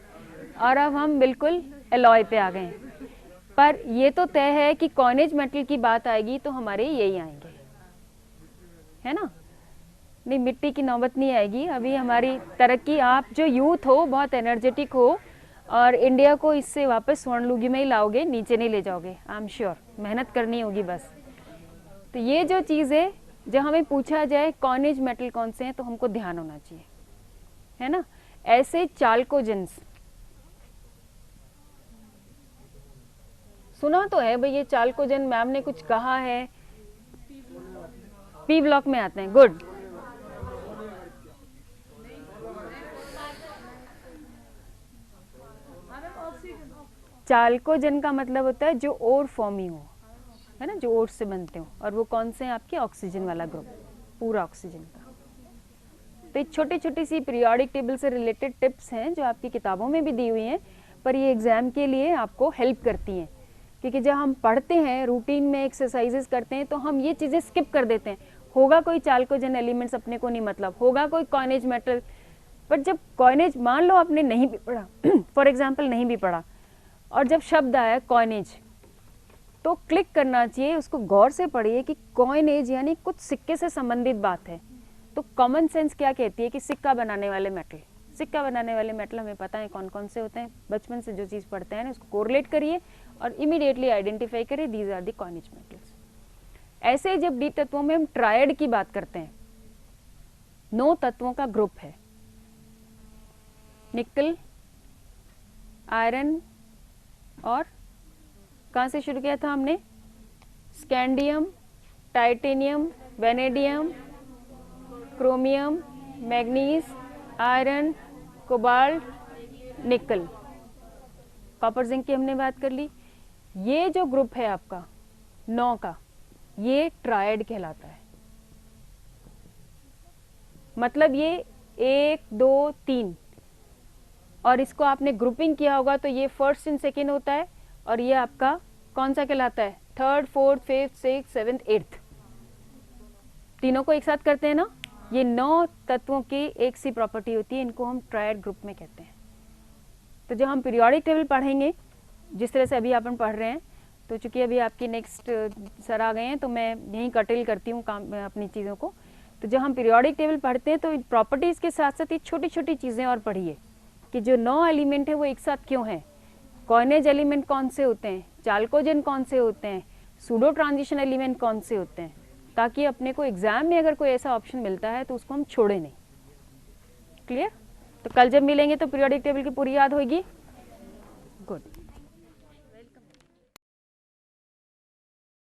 और अब हम बिल्कुल एलॉय पे आ गए। पर ये तो तय है कि कॉइनेज मेटल की बात आएगी तो हमारे यही आएंगे, है ना। नहीं, मिट्टी की नौबत नहीं आएगी अभी। हमारी तरक्की, आप जो यूथ हो, बहुत एनर्जेटिक हो, और इंडिया को इससे वापस स्वर्णलुगी में ही लाओगे, नीचे नहीं ले जाओगे, आई एम श्योर। मेहनत करनी होगी बस। तो ये जो चीज़ है, जब हमें पूछा जाए कॉइनेज मेटल कौन से हैं, तो हमको ध्यान होना चाहिए, है ना। ऐसे चाल्कोजेंस सुना तो है भाई, ये चाल्कोजेन मैम ने कुछ कहा है, P ब्लॉक में आते हैं, गुड। चाल्कोजेन का मतलब होता है जो ओर फॉर्मिंग हो, है ना, जो ओर से बनते हो। और वो कौन से हैं आपके? ऑक्सीजन वाला ग्रुप, पूरा ऑक्सीजन का। तो ये छोटी छोटी सी पीरियोडिक टेबल से रिलेटेड टिप्स हैं जो आपकी किताबों में भी दी हुई हैं, पर ये एग्जाम के लिए आपको हेल्प करती हैं। क्योंकि जब हम पढ़ते हैं, रूटीन में एक्सरसाइजेस करते हैं, तो हम ये चीज़ें स्किप कर देते हैं। होगा कोई चाल्कोजेन एलिमेंट्स, अपने को नहीं मतलब, होगा कोई कॉइनेज मेटल, बट जब कॉइनेज मान लो आपने नहीं भी पढ़ा फॉर एग्जाम्पल नहीं भी पढ़ा, और जब शब्द आया कॉइनेज, तो क्लिक करना चाहिए, उसको गौर से पढ़िए कि कॉइनेज यानी कुछ सिक्के से संबंधित बात है। तो कॉमन सेंस क्या कहती है कि सिक्का बनाने वाले मेटल, सिक्का बनाने वाले मेटल हमें पता है कौन कौन से होते हैं, बचपन से जो चीज़ पढ़ते हैं उसको कोरिलेट करिए और इमीडिएटली आइडेंटिफाई करिए, these are the coinage metals. ऐसे जब डी तत्वों में हम ट्रायड की बात करते हैं, 9 तत्वों का ग्रुप है, निकल, आयरन, और कहाँ से शुरू किया था हमने? Scandium, titanium, vanadium, chromium, manganese, iron, cobalt, निकल। कॉपर जिंक की हमने बात कर ली। ये जो ग्रुप है आपका 9 का, ये ट्रायड कहलाता है। मतलब ये 1 2 3, और इसको आपने ग्रुपिंग किया होगा तो ये फर्स्ट एंड सेकेंड होता है, और ये आपका कौन सा कहलाता है? Third, fourth, fifth, six, seventh, eighth, तीनों को एक साथ करते हैं ना। ये 9 तत्वों की एक सी प्रॉपर्टी होती है, इनको हम ट्रायड ग्रुप में कहते हैं। तो जब हम पीरियोडिक टेबल पढ़ेंगे, जिस तरह से अभी अपन पढ़ रहे हैं, तो चूंकि अभी आपकी नेक्स्ट सर आ गए हैं तो मैं यहीं कटिल करती हूँ काम अपनी चीज़ों को। तो जब हम पीरियोडिक टेबल पढ़ते हैं तो प्रॉपर्टीज़ के साथ साथ ये छोटी छोटी चीज़ें और पढ़िए कि जो 9 एलिमेंट है वो एक साथ क्यों हैं, कॉइनेज एलिमेंट कौन से होते हैं, चाल्कोजेन कौन से होते हैं, सूडो ट्रांजिशन एलिमेंट कौन से होते हैं, ताकि अपने को एग्जाम में अगर कोई ऐसा ऑप्शन मिलता है तो उसको हम छोड़े नहीं। क्लियर? तो कल जब मिलेंगे तो पीरियोडिक टेबल की पूरी याद होगी।